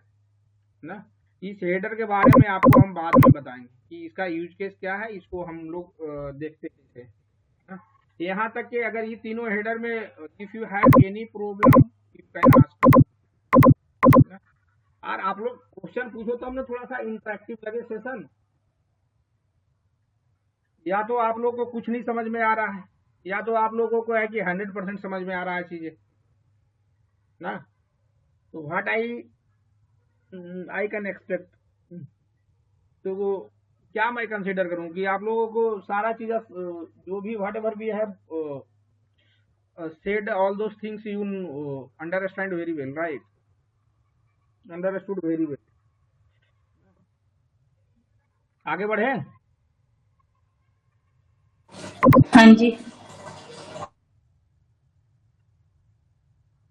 S1: ना। इस हेडर के बारे में आपको हम बाद में बताएंगे कि इसका यूज केस क्या है, इसको हम लोग देखते थे ना। यहाँ तक कि अगर ये तीनों हेडर में if you have any problem you can ask ना। और आप लोग क्वेश्चन पूछो तो हमने थोड़ा सा इंटरेक्टिव लगे सेशन, या तो आप लोगों को कुछ नहीं समझ में आ रहा है या तो आप लोगों को है कि 100% समझ में आ रहा है चीजें ना। तो व्हाट आई कैन एक्सपेक्ट, तो वो क्या मैं कंसीडर करूं कि आप लोगों को सारा चीज जो भी whatever we have said all those things you understand very well, right? Understood very well. आगे बढ़े।
S3: हाँ जी।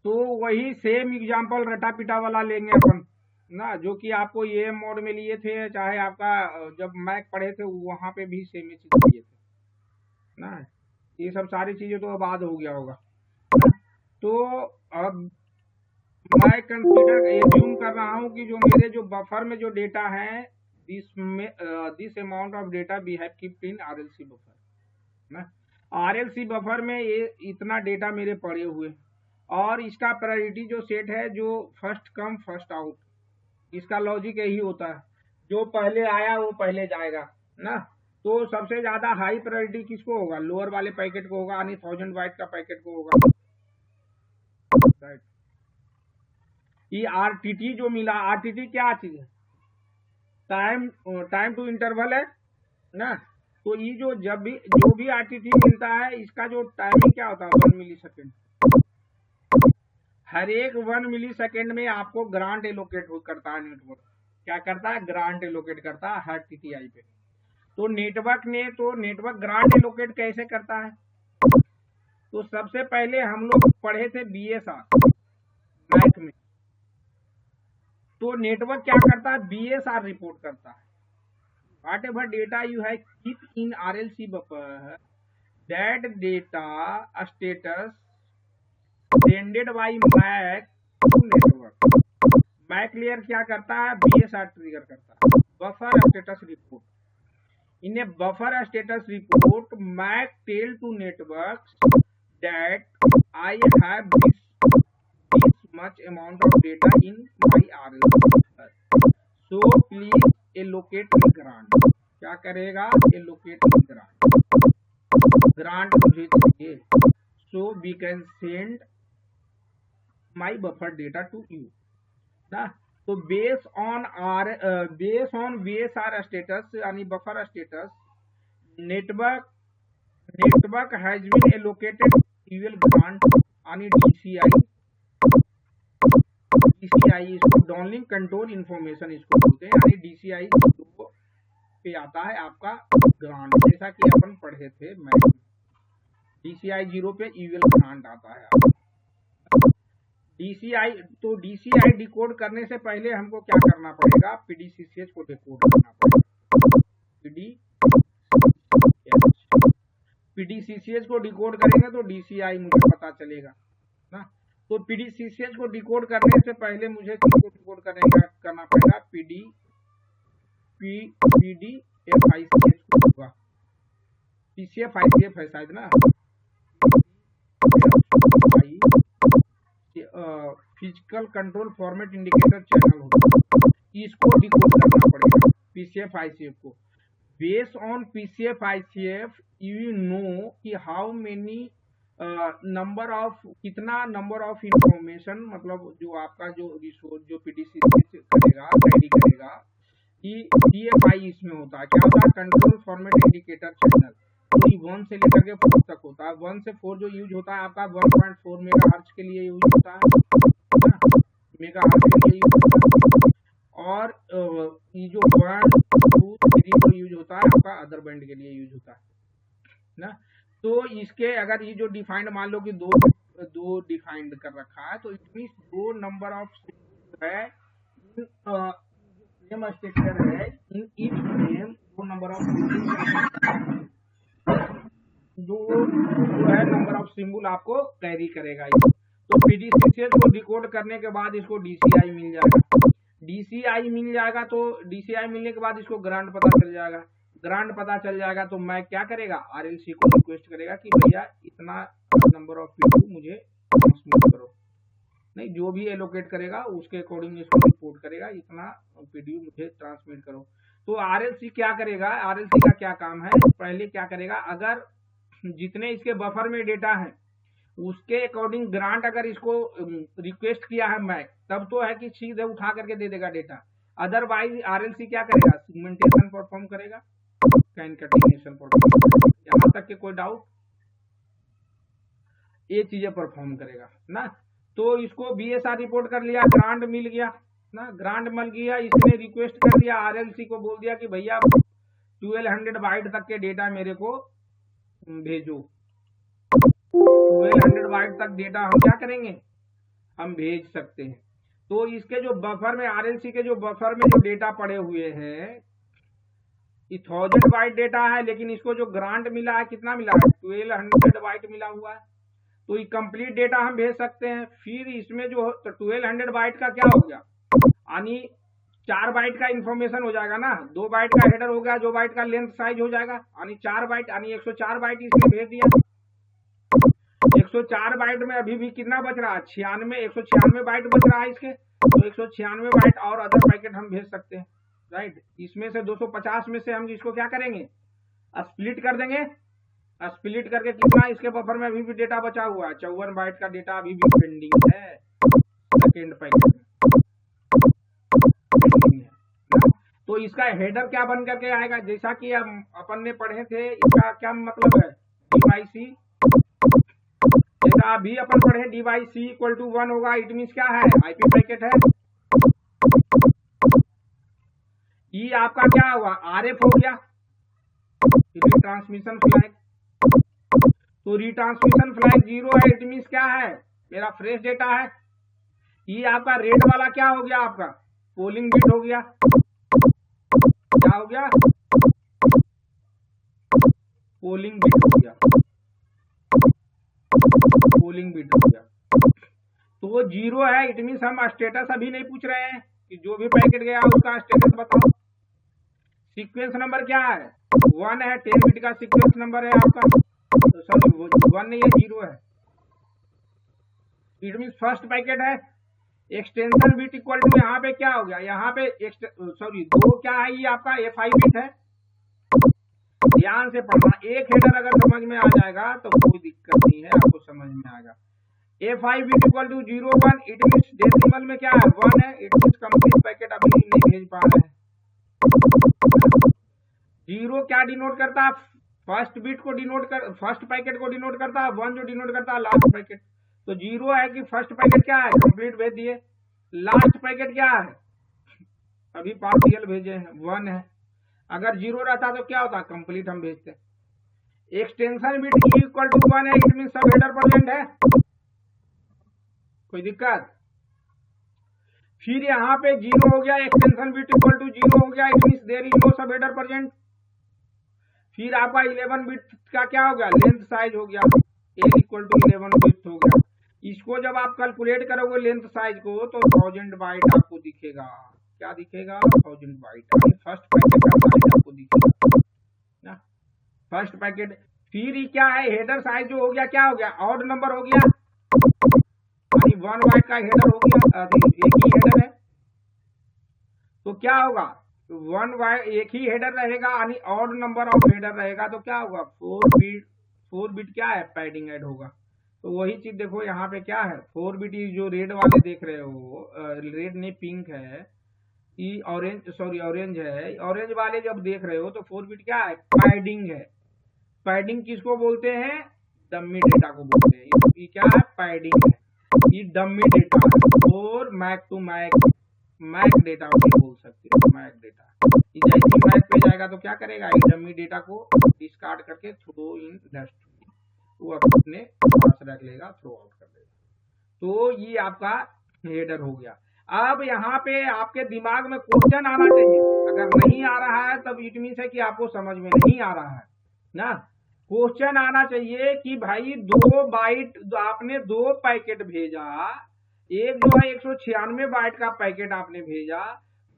S1: तो वही सेम एग्जांपल रटा पिटा वाला लेंगे अपन ना, जो कि आपको ये मोड में लिए थे, चाहे आपका जब मैक पढ़े थे वहां पे भी सेम ही चीज लिए थे ना। ये सब सारी चीजें तो बाद हो गया होगा। तो अब मैं कंसीडर एज्यूम कर रहा हूं कि जो मेरे जो बफर में जो डेटा है this amount of data we have kept in RLC buffer ना। आरएलसी बफर में ये इतना डेटा मेरे पड़े हुए, और इसका प्रायोरिटी जो सेट है जो फर्स्ट कम फर्स्ट आउट, इसका लॉजिक यही होता है, जो पहले आया वो पहले जाएगा ना। तो सबसे ज्यादा हाई प्रायोरिटी किसको होगा, लोअर वाले पैकेट को होगा, यानी 1000 बाइट का पैकेट को होगा। राइट। ये आरटीटी जो मिला, आरटीटी क्या चीज है, टाइम टू इंटरवल है ना। तो ये जो जो भी आरटीटी मिलता है इसका जो टाइमिंग क्या होता है 1 मिली सेकेंड। हर एक 1 मिली सेकेंड में आपको ग्रांट एलोकेट करता है नेटवर्क, क्या करता है, ग्रांट एलोकेट करता है हर टीटीआई पे। तो नेटवर्क ग्रांट एलोकेट कैसे करता है, तो सबसे पहले हम लोग पढ़े थे बीएसआर मैथ में। तो नेटवर्क क्या करता है, बीएसआर रिपोर्ट करता है, whatever data you have keep in RLC buffer, that data status sended by MAC to network। MAC layer क्या करता है, बीएसआर ट्रिगर करता है, buffer status report. In a buffer status report MAC tell to network that I have this much amount of data in my RLC buffer, so please allocate me grant। क्या करेगा, allocate me grant मुझे चाहिए, so we can send my buffer data to you ना। तो based on BSR status यानी buffer status, network has been allocated UL grant यानी DCI इसको downlink control information इसको बोलते हैं, यानी डीसीआई पे आता है आपका ग्रांट, जैसा कि अपन पढ़े थे मैथ में। डीसीआई 0 पे यूएल ग्रांट आता है आपका। तो डीसीआई डिकोड करने से पहले हमको क्या करना पड़ेगा, पीडीसीसीएच को डिकोड करना पड़ेगा। पीडीसीसीएच को डिकोड करेंगे तो डीसीआई मुझे पता चलेगा ना। तो पीडीसीसीएच को डिकोड करने से पहले मुझे किसको डिकोड करना पड़ेगा, पीडीएफआईसीएच को होगा, पीसीएफआईसीएफ है शायद ना, physical control format indicator channel होगा, इसको डिकोड करना पड़ेगा पीसीएफआईसीएफ को। बेस्ड ऑन पीसीएफआईसीएफ यू नो कि हाउ मेनी कितना नंबर ऑफ इंफॉर्मेशन, मतलब जो आपका जो रिसोर्स जो पीडीसीसी करेगा रेडी करेगा कि सीएफआई इसमें होता है, क्या होता है, कंट्रोल फॉर्मेट इंडिकेटर चैनल। तो 1 से लेकर के 4 तक होता है। 1 से 4 जो यूज होता है आपका 1.4 मेगाहर्ट्ज के लिए यूज होता है, मेगाहर्ट्ज के लिए यूज होता है। और ये जो 1, 2, 3 जो यूज होता है आपका अदर बैंड के लिए यूज होता है ना। तो इसके अगर ये जो डिफाइंड मान लो कि दो डिफाइंड कर रखा है, तो इट मींस 2 नंबर ऑफ है सेम स्ट्रक्चर है इन ईच फ्रेम, दो नंबर ऑफ जो है नंबर ऑफ सिंबल आपको कैरी करेगा ये। तो पीडीसीएच को डिकोड करने के बाद इसको डीसीआई मिल जाएगा, डीसीआई मिल जाएगा तो डीसीआई मिलने के बाद इसको ग्रांट पता चल जाएगा, ग्रांट पता चल जाएगा तो मैं क्या करेगा, आरएलसी को रिक्वेस्ट करेगा कि भैया इतना नंबर ऑफ पीडीयू मुझे ट्रांसमिट करो, नहीं जो भी एलोकेट करेगा उसके अकॉर्डिंग इसको रिपोर्ट करेगा, इतना पीडीयू मुझे ट्रांसमिट करो। तो आरएलसी क्या करेगा, आरएलसी का क्या काम है, पहले क्या करेगा, अगर जितने इसके बफर में डेटा है उसके अकॉर्डिंग ग्रांट अगर इसको रिक्वेस्ट किया है मैक, तब तो है कि सीधे उठा करके दे देगा डेटा, अदरवाइज आरएलसी क्या करेगा, सेगमेंटेशन परफॉर्म करेगा, कॉन्कैटिनेशन परफॉर्म करेगा, यहाँ तक के कोई डाउट, ये चीजें परफॉर्म करेगा ना। तो इसको बीएसआर रिपोर्ट कर लिया, ग्रांट मिल गया ना, ग्रांट मिल गया, इसने रिक्वेस्ट कर दिया, आरएलसी को बोल दिया कि भैया 1200 बाइट तक के डेटा मेरे को भेजो, 1200 बाइट तक डेटा हम क्या करेंगे, हम भेज सकते हैं। तो इसके जो बफर में आरएलसी के जो बफर में जो डेटा पड़े हुए हैं, ये 1000 बाइट डेटा है, लेकिन इसको जो ग्रांट मिला है कितना मिला है, 1200 बाइट मिला हुआ है, तो ये कंप्लीट डेटा हम भेज सकते हैं। फिर इसमें जो 1200 बाइट का क्या हो गया, यानी 4 बाइट का इंफॉर्मेशन हो जाएगा ना, 2 बाइट का हेडर हो गया, 2 बाइट का लेंथ साइज हो जाएगा, यानी 4 बाइट, यानी 104 बाइट इसमें भेज दिया। 104 बाइट में अभी भी कितना बच रहा है, 196 बाइट बच रहा है इसके, तो 196 बाइट और अदर पैकेट हम भेज सकते हैं, राइट। इसमें से 250 में से हम इसको क्या करेंगे, स्प्लिट कर देंगे, स्प्लिट करके कितना इसके बफर में अभी भी डेटा बचा हुआ है, 54 बाइट का डेटा अभी भी पेंडिंग है सेकेंड पैकेट में, तो इसका हेडर क्या बन करके आएगा, जैसा कि हम अपन ने पढ़े थे, इसका क्या मतलब है, डीवाईसी, जैसा अभी अपन पढ़े डीवाईसी इक्वल टू 1 होगा, इट मीन्स क्या है, आईपी पैकेट है। ये आपका क्या हुआ, आरएफ हो गया, रिट्रांसमिशन फ्लैग, तो रिट्रांसमिशन फ्लैग 0 है, इट मीन्स क्या है, मेरा फ्रेश डेटा है। ये आपका रेड वाला क्या हो गया, आपका पोलिंग बिट हो गया, क्या हो गया, पोलिंग बिट हो गया, पोलिंग बिट हो गया। तो वो 0 है, इट मीन्स हम स्टेटस अभी नहीं पूछ रहे हैं कि जो भी पैकेट गया उसका स्टेटस बताओ। सीक्वेंस नंबर क्या है, 1 है, 10 बिट का सीक्वेंस नंबर है आपका, तो सॉरी 1 नहीं है, 0 है, इट मीन्स फर्स्ट पैकेट है। एक्सटेंशन बिट इक्वल टू यहाँ पे क्या हो गया, यहाँ पे सॉरी 2 क्या है, ये आपका FI बिट है, ध्यान से पढ़ना, एक हेडर अगर समझ में आ जाएगा तो कोई दिक्कत नहीं है, आपको समझ में आएगा। FI bit equal to 0 1, it means decimal में क्या है, 1 है, इट मीन्स कंप्लीट पैकेट अभी नहीं भेज पा रहे हैं। 0 क्या डिनोट करता है, फर्स्ट बिट को डिनोट कर, फर्स्ट पैकेट को डिनोट करता है, 1 जो डिनोट करता है लास्ट पैकेट, तो 0 है कि फर्स्ट पैकेट क्या है, कंप्लीट भेज दिए, लास्ट पैकेट क्या है, अभी पार्शियल भेजे हैं, 1 है। अगर 0 रहता तो क्या होता, कंप्लीट हम भेजते। एक्सटेंशन बिट इक्वल टू 1 है, इट मीन सब हेडर प्रेजेंट है, कोई दिक्कत। फिर यहाँ पे 0 हो गया, एक्सटेंशन बिट इक्वल टू 0 हो गया, it mean there is no sub header present. फिर आपका 11 बिट का क्या हो गया, लेंथ साइज हो गया, a इक्वल टू 11 बिट हो गया। इसको जब आप कैलकुलेट करोगे लेंथ साइज को तो 1000 बाइट आपको दिखेगा, क्या दिखेगा, 1000 बाइट, फर्स्ट पैकेट का साइज आपको दिखेगा ना, फर्स्ट पैकेट। फिर क्या है, हेडर साइज जो हो गया क्या हो गया, ऑड नंबर हो गया, 1 बाइट का हेडर हो गया, एक ही हेडर है, तो क्या होगा, 1 बाइट एक ही हेडर रहेगा, यानी ऑड नंबर ऑफ हेडर रहेगा, तो क्या होगा, 4 बिट क्या है, पैडिंग ऐड होगा। तो वही चीज देखो यहाँ पे क्या है, 4 बिट जो रेड वाले देख रहे हो, रेड नहीं पिंक है, ये ऑरेंज, सॉरी ऑरेंज है, ऑरेंज वाले जब देख रहे हो तो 4 बिट क्या है, पैडिंग है। पैडिंग किसको बोलते हैं, डमी डेटा को बोलते हैं, ये क्या है, पैडिंग है, ये डमी डेटा है, और मैक टू मैक डेटा बोल सकते हो, मैक डेटा। जैसे ही मैक पे जाएगा तो क्या करेगा, ये डमी डेटा को डिस्कार्ड करके थ्रो इन डस्टबिन, वो अपने पास रख लेगा, थ्रो आउट कर देगा। तो ये आपका हेडर हो गया। अब यहाँ पे आपके दिमाग में क्वेश्चन आना चाहिए, अगर नहीं आ रहा है तब इट मीन्स है कि आपको समझ में नहीं आ रहा है ना। क्वेश्चन आना चाहिए कि भाई 2 बाइट आपने 2 पैकेट भेजा, एक जो है 196 बाइट का पैकेट आपने भेजा,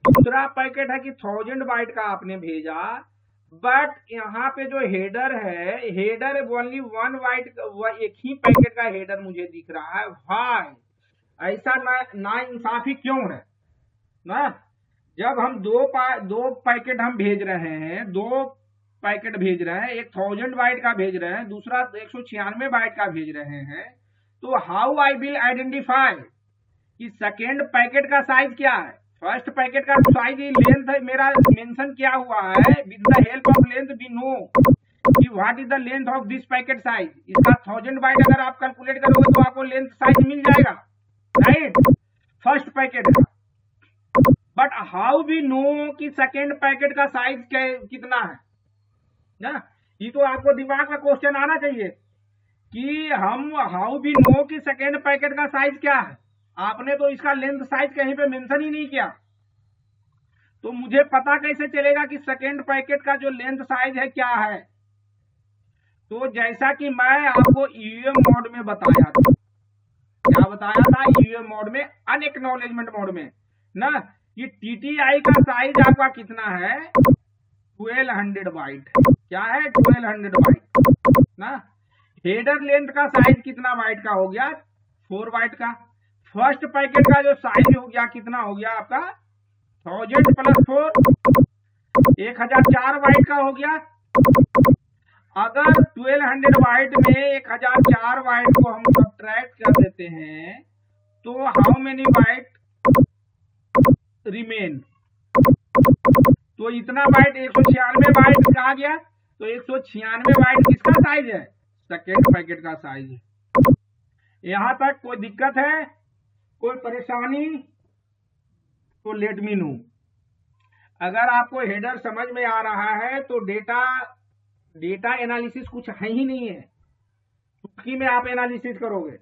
S1: दूसरा पैकेट है कि 1000 बाइट का आपने भेजा, बट यहाँ पे जो हेडर है, हेडर ओनली 1 बाइट, एक ही पैकेट का हेडर मुझे दिख रहा है। भाई ऐसा ना इंसाफी क्यों है ना। जब हम दो पैकेट हम भेज रहे हैं, 2 पैकेट भेज रहे हैं, एक 1000 बाइट का भेज रहे हैं, दूसरा 196 बाइट का भेज रहे हैं, तो हाउ आई विल आइडेंटिफाई कि सेकेंड पैकेट का साइज क्या है, फर्स्ट पैकेट का साइज लेंथ मेरा मेंशन किया हुआ है। With the help of length we know कि what is the length of this packet size. इसका 1000 बाइट अगर आप कैलकुलेट करोगे तो आपको लेंथ साइज मिल जाएगा, राइट, फर्स्ट पैकेट है। बट हाउ वी नो कि सेकेंड पैकेट का साइज कितना है ना। ये तो आपको दिमाग में क्वेश्चन आना चाहिए कि हम हाउ वी नो कि सेकेंड पैकेट का साइज क्या है। आपने तो इसका लेंथ साइज कहीं पे मेंशन ही नहीं किया, तो मुझे पता कैसे चलेगा कि सेकेंड पैकेट का जो लेंथ साइज है क्या है। तो जैसा कि मैं आपको यूएम मोड में बताया था, क्या बताया था, यूएम मोड में, अनएक्नॉलेजमेंट मोड में ना, कि टीटीआई का साइज आपका कितना है, 1200 बाइट। क्या है, 1200 बाइट ना। हेडर लेंथ का साइज कितना बाइट का हो गया, 4 बाइट का। फर्स्ट पैकेट का जो साइज हो गया कितना हो गया आपका, 1000 + 4, 1004 बाइट का हो गया। अगर 1200 बाइट में 1004 बाइट को हम सब्ट्रैक्ट कर देते हैं तो हाउ मेनी बाइट रिमेन, तो इतना बाइट 196 बाइट आ गया। तो 196 बाइट किसका साइज है, सेकेंड पैकेट का साइज है। यहां तक कोई दिक्कत है, कोई परेशानी, तो लेट मी नो। अगर आपको हेडर समझ में आ रहा है तो डेटा एनालिसिस कुछ है ही नहीं है, चुटकी में आप एनालिसिस करोगे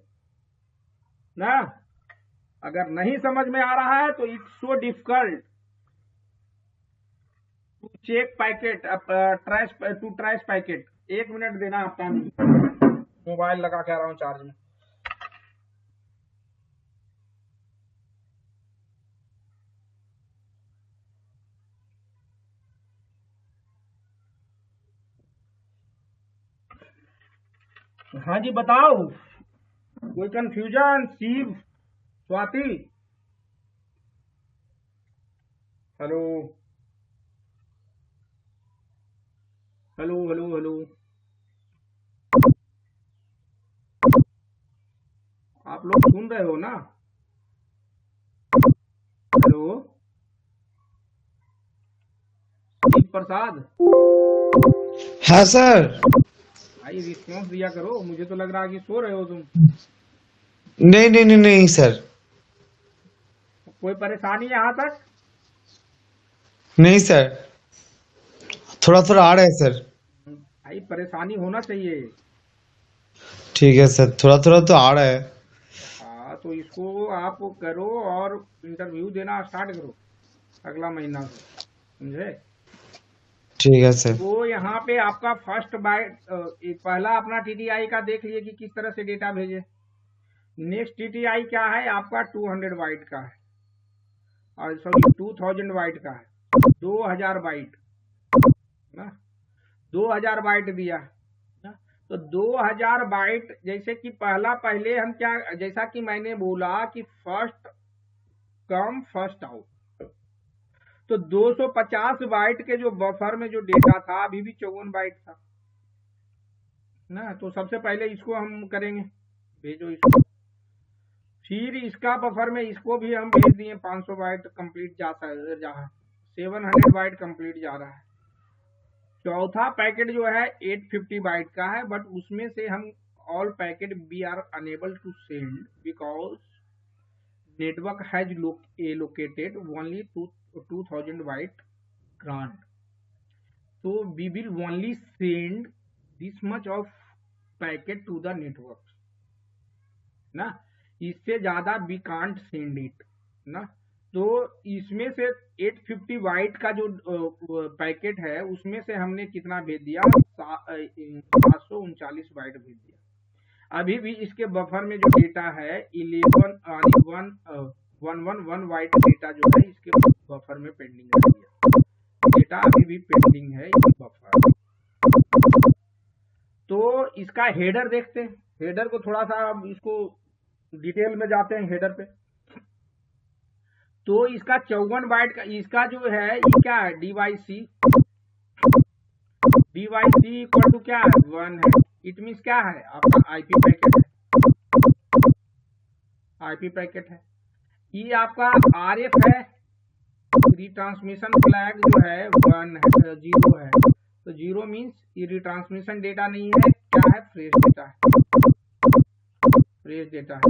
S1: ना। अगर नहीं समझ में आ रहा है तो it's so difficult to check packet, to trace packet. 1 minute देना आपका, मोबाइल लगा के आ रहा हूं चार्ज में। हाँ जी बताओ, कोई confusion, Shiv, Swati, hello hello hello hello, आप लोग सुन रहे हो ना, हेलो शिव प्रसाद।
S2: हाँ सर।
S1: भाई रिस्पॉन्स दिया करो, मुझे तो लग रहा है कि सो रहे हो तुम।
S2: नहीं नहीं नहीं नहीं सर,
S1: कोई परेशानी यहाँ तक?
S2: नहीं सर, थोड़ा थोड़ा आ रहा है सर।
S1: भाई परेशानी होना चाहिए।
S2: ठीक है सर, थोड़ा थोड़ा तो आ रहा है।
S1: हाँ तो इसको आप करो और इंटरव्यू देना स्टार्ट करो अगला महीना से, समझे।
S2: ठीक है सर।
S1: तो यहाँ पे आपका फर्स्ट बाइट, पहला अपना टीटीआई का देख लिए कि किस तरह से डेटा भेजे। नेक्स्ट टीटीआई क्या है आपका, 200 बाइट का है, और सॉरी 2000 बाइट का है, 2000 बाइट ना, 2000 बाइट दिया ना। तो 2000 बाइट, जैसे कि पहले हम क्या, जैसा कि मैंने बोला कि फर्स्ट कम फर्स्ट आउट, तो 250 बाइट के जो बफर में जो डेटा था, अभी भी 54 बाइट था ना। तो सबसे पहले इसको हम करेंगे, भेजो इसको। फिर इसका बफर में इसको भी हम भेज दिए, 500 बाइट कंप्लीट जाता है, जहाँ 700 बाइट कंप्लीट जा रहा है। चौथा पैकेट जो है 850 बाइट का है, बट उसमें से हम all packet we are unable to send because network has allocated only 2000 byte grant, so we will only send this much of packet to the network ना, इससे ज्यादा we can't send it ना। तो इसमें से 850 वाइट का जो packet है उसमें से हमने कितना भेज दिया, 739 वाइट भेज दिया। अभी भी इसके बफर में जो डेटा है 111 वाइट डेटा जो है इसके बफर में पेंडिंग रह गया, डेटा अभी भी पेंडिंग है इस बफर में। तो इसका हेडर देखते हैं, हेडर को थोड़ा सा इसको डिटेल में जाते हैं हेडर पे। तो इसका 54 बाइट का इसका जो है ये क्या है, DYC इक्वल टू क्या है, 1 है। इट मीन्स क्या है, आपका आईपी पैकेट है। ये आपका RF है, रिट्रांसमिशन फ्लैग जो है 1 है, 0 है। तो 0 मीन्स ये रिट्रांसमिशन डेटा नहीं है, क्या है, फ्रेश डेटा है।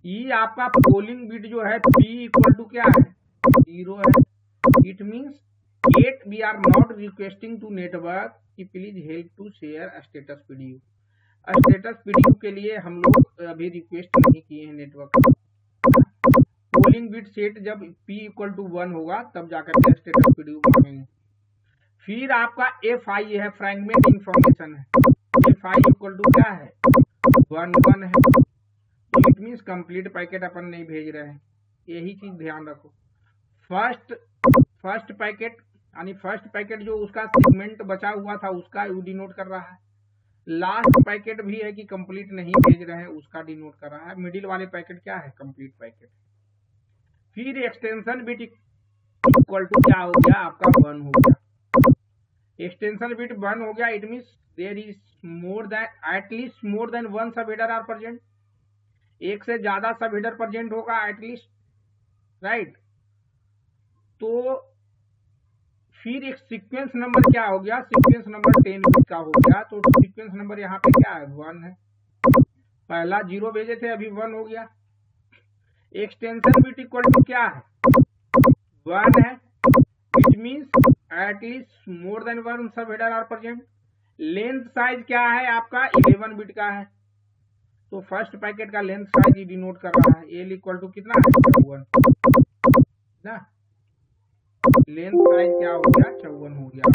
S1: ये आपका पोलिंग बिट जो है P इक्वल टू क्या है, 0 है। It means 8 we are not requesting to network कि please help to share status PDU। Status PDU के लिए हम लोग अभी रिक्वेस्ट नहीं किए हैं नेटवर्क। पोलिंग बिट सेट जब P इक्वल टू 1 होगा तब जाकर के स्टेटस PDU मांगेंगे। फिर आपका FI है, फ्रैगमेंट इंफॉर्मेशन है। FI इक्वल टू क्या है, 1 है। तो इट मीन्स कंप्लीट पैकेट अपन नहीं भेज रहे हैं, यही चीज ध्यान रखो। फर्स्ट पैकेट यानी फर्स्ट पैकेट जो उसका सेगमेंट बचा हुआ था उसका यू डिनोट कर रहा है। लास्ट पैकेट भी है कि कंप्लीट नहीं भेज रहे हैं, उसका डिनोट कर रहा है। मिडिल वाले पैकेट क्या है, कंप्लीट पैकेट। फिर एक्सटेंशन बिट इक्वल टू क्या हो गया, आपका 1 हो गया। एक्सटेंशन बिट 1 हो गया, it means there is more than at least more than 1 sub header are present. एक से ज्यादा सब हेडर प्रेजेंट होगा एटलीस्ट, राइट। तो फिर एक सीक्वेंस नंबर क्या हो गया, सीक्वेंस नंबर 10 बिट का हो गया। तो सीक्वेंस नंबर यहाँ पे क्या है, 1 है। पहला 0 भेजे थे, अभी 1 हो गया। एक्सटेंशन बिट इक्वल टू क्या है, 1 है। It means at least more than 1 sub header are present. Length size क्या है आपका, 11 बिट का है। तो फर्स्ट पैकेट का लेंथ साइज ही डिनोट कर रहा है। एल इक्वल टू कितना है, 54 ना। लेंथ साइज क्या हो गया, 54 हो गया।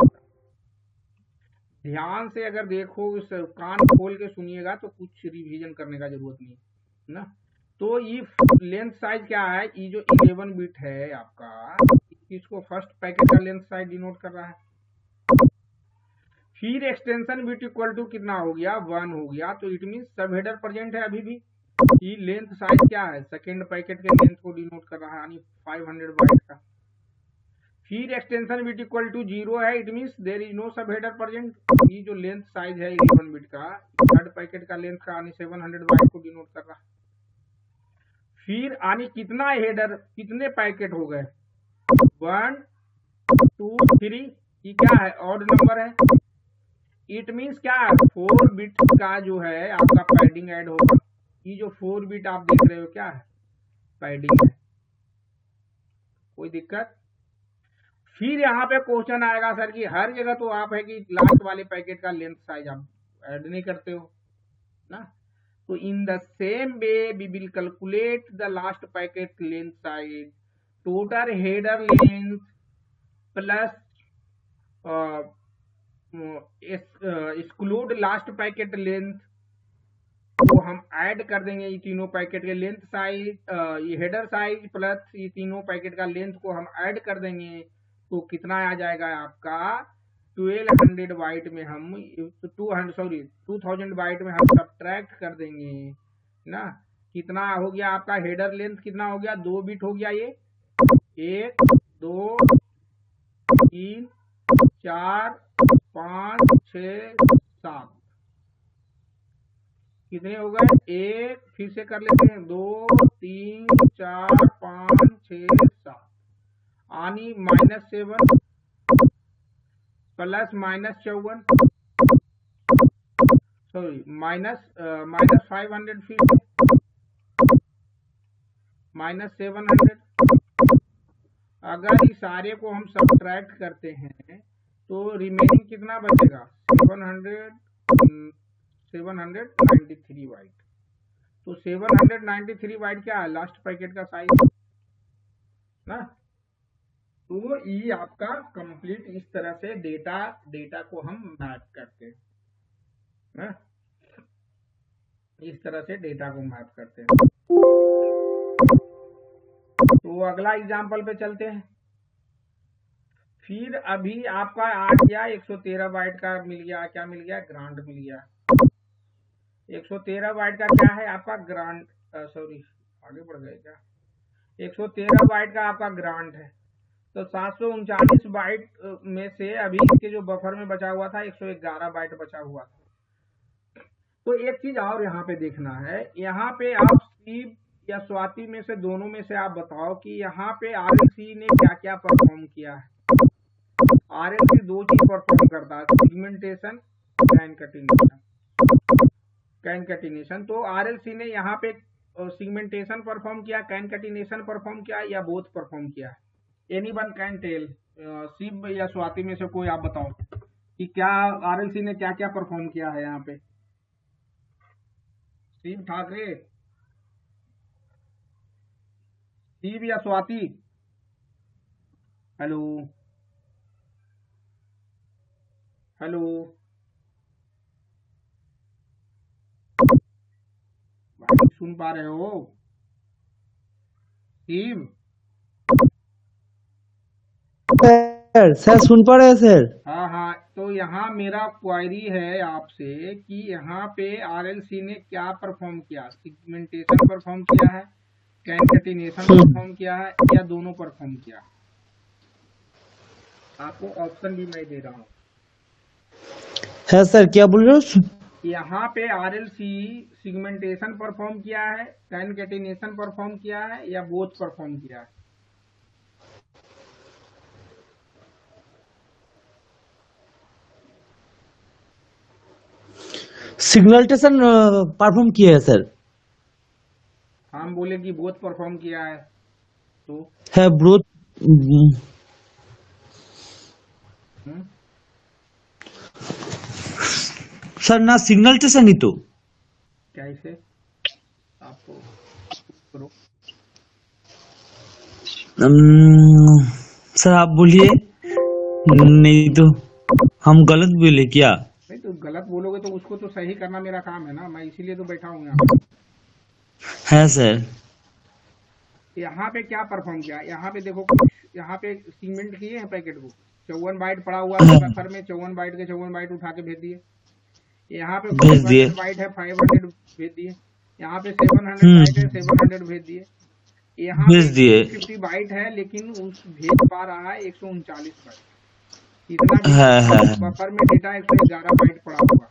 S1: ध्यान से अगर देखो, इस कान खोल के सुनिएगा तो कुछ रिवीजन करने का जरूरत नहीं ना। तो ये लेंथ साइज क्या है, ये जो 11 बिट है आपका, इसको फर्स्ट पैकेट का लेंथ साइज डिनोट कर रहा है। फिर एक्सटेंशन बिट इक्वल टू कितना हो गया, 1 हो गया। तो इट मीन सब हेडर प्रेजेंट है अभी भी। ये लेंथ साइज क्या है, सेकेंड पैकेट के लेंथ को डिनोट कर रहा है, यानी 500 बाइट का। फिर एक्सटेंशन बिट इक्वल टू 0 है, it means there is no sub header present. ये जो लेंथ साइज है 11 बिट का, थर्ड पैकेट का लेंथ का यानी 700 बाइट को डिनोट कर रहा है। फिर यानी कितना हेडर, कितने पैकेट हो गए, 1 2 3। ये क्या है, ऑड नंबर है। इट मीन्स क्या है, 4 बिट का जो है आपका पैडिंग ऐड होगा। ये जो 4 बिट आप देख रहे हो क्या है, पैडिंग है, कोई दिक्कत। फिर यहाँ पे क्वेश्चन आएगा सर कि हर जगह तो आप है कि लास्ट वाले पैकेट का लेंथ साइज आप ऐड नहीं करते हो ना। तो in the same way we will calculate the last packet length size, total header length plus exclude last packet length को हम ऐड कर देंगे। ये तीनों पैकेट के लेंथ साइज, ये हेडर साइज प्लस ये तीनों पैकेट का लेंथ को हम ऐड कर देंगे। तो कितना आ जाएगा आपका, 1200 बाइट में हम 2000 बाइट में हम सब्ट्रैक्ट कर देंगे ना। कितना हो गया आपका हेडर लेंथ, कितना हो गया, 2 बिट हो गया। ये 1 2 3 4 5 6 7 कितने हो गए, 1, फिर से कर लेते हैं, 2 3 4 5 6 7 आनी -7 प्लस -54 सॉरी -500 फिर -700। अगर इस सारे को हम सब्ट्रैक्ट करते हैं तो रिमेनिंग कितना बचेगा, 793 बाइट। तो 793 बाइट क्या है, लास्ट पैकेट का साइज ना। तो ये आपका कंप्लीट इस तरह से डेटा को हम मैप करते हैं ना, इस तरह से डेटा को मैप करते हैं। तो अगला एग्जांपल पे चलते हैं। फिर अभी आपका आ गया 113 बाइट का मिल गया, क्या मिल गया, ग्रांट मिल गया। 113 बाइट का क्या है आपका ग्रांट, सॉरी आगे बढ़ गए क्या, 113 बाइट का आपका ग्रांट है। तो 739 बाइट में से अभी इसके जो बफर में बचा हुआ था 111 बाइट बचा हुआ था। तो एक चीज और यहाँ पे देखना है, यहाँ पे आप सीब या स्वाति में से दोनों में से आप बताओ कि यहाँ पे आरएलसी ने क्या क्या परफॉर्म किया है। आरएलसी दो चीज परफॉर्म करता है, सिगमेंटेशन, कैनकैटिनेशन। तो आरएलसी ने यहाँ पे सिगमेंटेशन परफॉर्म किया, कैनकैटिनेशन परफॉर्म किया, या बोथ परफॉर्म किया। एनीवन कैन टेल, शिव या स्वाति में से कोई आप बताओ कि क्या आरएलसी ने क्या क्या परफॉर्म किया है यहाँ पे। शिव ठाकरे, शिव या स्वाति, हेलो हेलो, भाई सुन पा रहे हो शिव?
S2: सर सुन पा रहे हैं सर।
S1: हाँ हाँ, तो यहाँ मेरा क्वायरी है आपसे कि यहाँ पे आरएलसी ने क्या परफॉर्म किया, सिगमेंटेशन परफॉर्म किया है, कैनकैटिनेशन परफॉर्म किया है, या दोनों परफॉर्म किया। आपको ऑप्शन भी मैं दे रहा हूँ।
S2: है सर, क्या बोल रहे हो?
S1: यहाँ पे आरएलसी सिगमेंटेशन परफॉर्म किया है, कैनकैटिनेशन परफॉर्म किया है, या बोथ परफॉर्म किया है।
S2: सिग्नल्टेशन परफॉर्म किया है सर।
S1: हम बोले कि बोथ परफॉर्म किया है तो
S2: है ब्रोथ। सर ना सिग्नल्टेशन ही तो
S1: कैसे आपको करो।
S2: सर आप बोलिए, नहीं तो हम गलत बोले क्या?
S1: नहीं तो गलत बोलोगे तो उसको तो सही करना मेरा काम है ना, मैं इसीलिए तो बैठा हूँ यहाँ।
S2: है सर।
S1: यहाँ पे क्या परफॉर्म किया, यहाँ पे देखो, यहाँ पे सीमेंट किए हैं पैकेट को, 54 बाइट पड़ा हुआ है बफर में, 54 बाइट के 54 बाइट उठा के भेज दिए। यहाँ पे 500 बाइट है, 500 भेज दिए। यहाँ पे 700 बाइट है, 700 भेज दिए। यहाँ पे 50 बाइट है लेकिन उस भेज पा रहा है 139 बाइट। इतना बफर में डेटा 111 बाइट पड़ा हुआ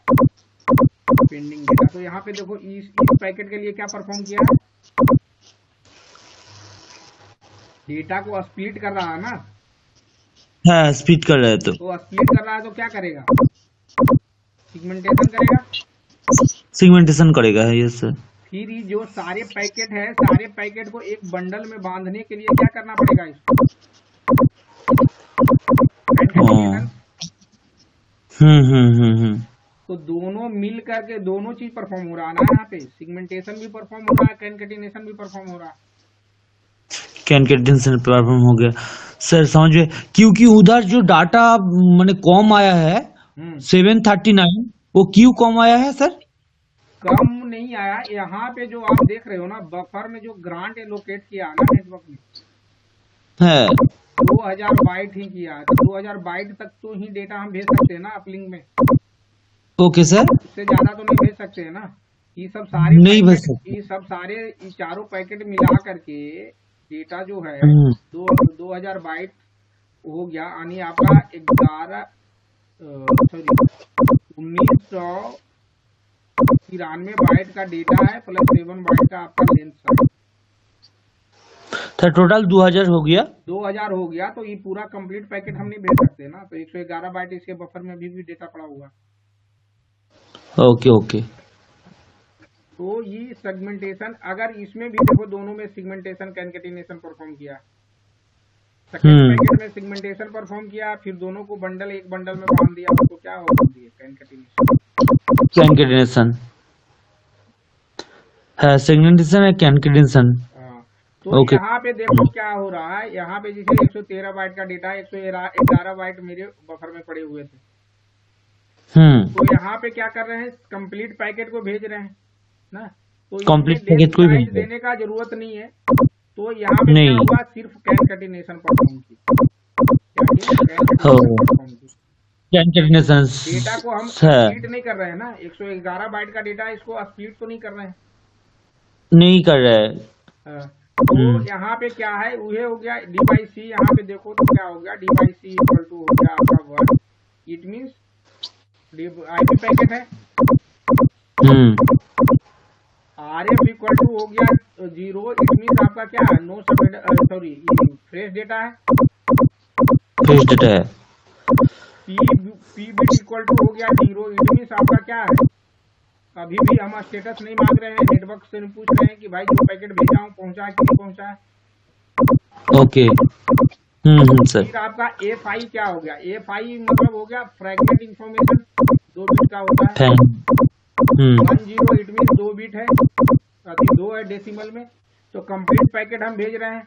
S1: पेंडिंग डेटा। तो यहाँ पे देखो इस पैकेट के लिए क्या परफॉर्म किया है, डेटा को स्प्लिट कर रहा है ना।
S2: हाँ, स्प्लिट कर रहा है। तो
S1: स्प्लिट कर रहा है तो क्या करेगा, सिगमेंटेशन करेगा।
S2: सिगमेंटेशन करेगा है, यस सर।
S1: फिर ये जो सारे पैकेट है, सारे पैकेट को एक बंडल में बांधने के लिए क्या करना पड़ेगा इसको, तो दोनों मिल करके दोनों चीज परफॉर्म हो रहा है ना। यहाँ पे सिगमेंटेशन भी परफॉर्म हो रहा है, कैनकैटिनेशन भी परफॉर्म हो रहा है।
S2: कैनकैटिनेशन परफॉर्म हो गया सर, समझिए। क्योंकि उधर जो डाटा माने कम आया है 739, वो क्यों कम आया है सर?
S1: कम नहीं आया, यहाँ पे जो आप देख रहे हो ना, बफर में जो ग्रांट एलोकेट किया ना नेटवर्क में
S2: है
S1: 2000 बाइट ही किया है। तो 2000 बाइट तक तो ही डेटा हम भेज सकते हैं ना अपलिंक में।
S2: ओके सर,
S1: उससे ज्यादा तो नहीं भेज सकते हैं ना। ये सब सारे
S2: नहीं भेज सकते।
S1: ये सब सारे चारों पैकेट मिला करके डेटा जो है 2000 बाइट हो गया, यानी आपका 1993 बाइट का डेटा है, प्लस 7 बाइट का आपका लेंथ है।
S2: तो टोटल 2000 हो गया।
S1: 2000 हो गया, तो ये पूरा कंप्लीट पैकेट हम नहीं भेज सकते ना। तो 111 बाइट इसके बफर में भी डेटा पड़ा हुआ।
S2: Okay okay.
S1: तो ये सेगमेंटेशन, अगर इसमें भी देखो दोनों में सिगमेंटेशन कैनकैटिनेशन परफॉर्म किया, सेकंड पैकेट में सिगमेंटेशन परफॉर्म किया, फिर दोनों को एक बंडल में बांध दिया, तो क्या हो सकती है, कैनकैटिनेशन
S2: है, सेगमेंटेशन है, कैनकैटिनेशन।
S1: तो
S2: ओके
S1: यहाँ पे देखो क्या हो रहा है, यहाँ पे जैसे 113 बाइट का डेटा, 111 बाइट मेरे बफर में पड़े हुए थे। तो यहाँ पे क्या कर रहे हैं, कंप्लीट पैकेट को भेज रहे हैं ना, तो इसमें
S2: कंप्लीट
S1: लेंथ
S2: पैकेट कोई
S1: साइज
S2: भेज दो
S1: देने का जरूरत नहीं है। तो यहाँ पे क्या
S2: नहीं
S1: हुआ, सिर्फ कैनकटेनेशन परफॉर्म की, क्या
S2: हो
S1: कैनकटेनेशन परफॉर्म की।
S2: कैनकटेनेशन
S1: डेटा को हम
S2: है
S1: स्प्लिट नहीं कर रहे हैं ना, 111 बाइट का डेटा, इसको स्प्लिट तो नहीं कर रहे हैं।
S2: नहीं कर रहा है
S1: हाँ, तो यहाँ पे क्या है, वह हो गया डी बाई सी। यहाँ पे देखो तो क्या हो गया, D by C equal to हो गया आपका 1। इट मीन्स आईपी पैकेट है। आर एफ इक्वल टू हो गया 0। इट मीन्स आपका क्या है, नो सब, सॉरी फ्रेश डेटा है,
S2: फ्रेश डेटा है
S1: पी बिट इक्वल टू हो गया 0। इट मीन्स आपका क्या है, अभी भी हम स्टेटस नहीं मांग रहे हैं, नेटवर्क से पूछ रहे हैं कि भाई जो पैकेट भेजा हूँ पहुंचा है कि नहीं पहुंचा है।
S2: Okay sir.
S1: फिर आपका एफ आई क्या हो गया, एफ आई मतलब हो गया फ्रैगमेंट इंफॉर्मेशन, 2 बिट का होता है। 10 इट मीन 2 बिट है, अभी 2 है डेसिमल में। तो कंप्लीट पैकेट हम भेज रहे हैं,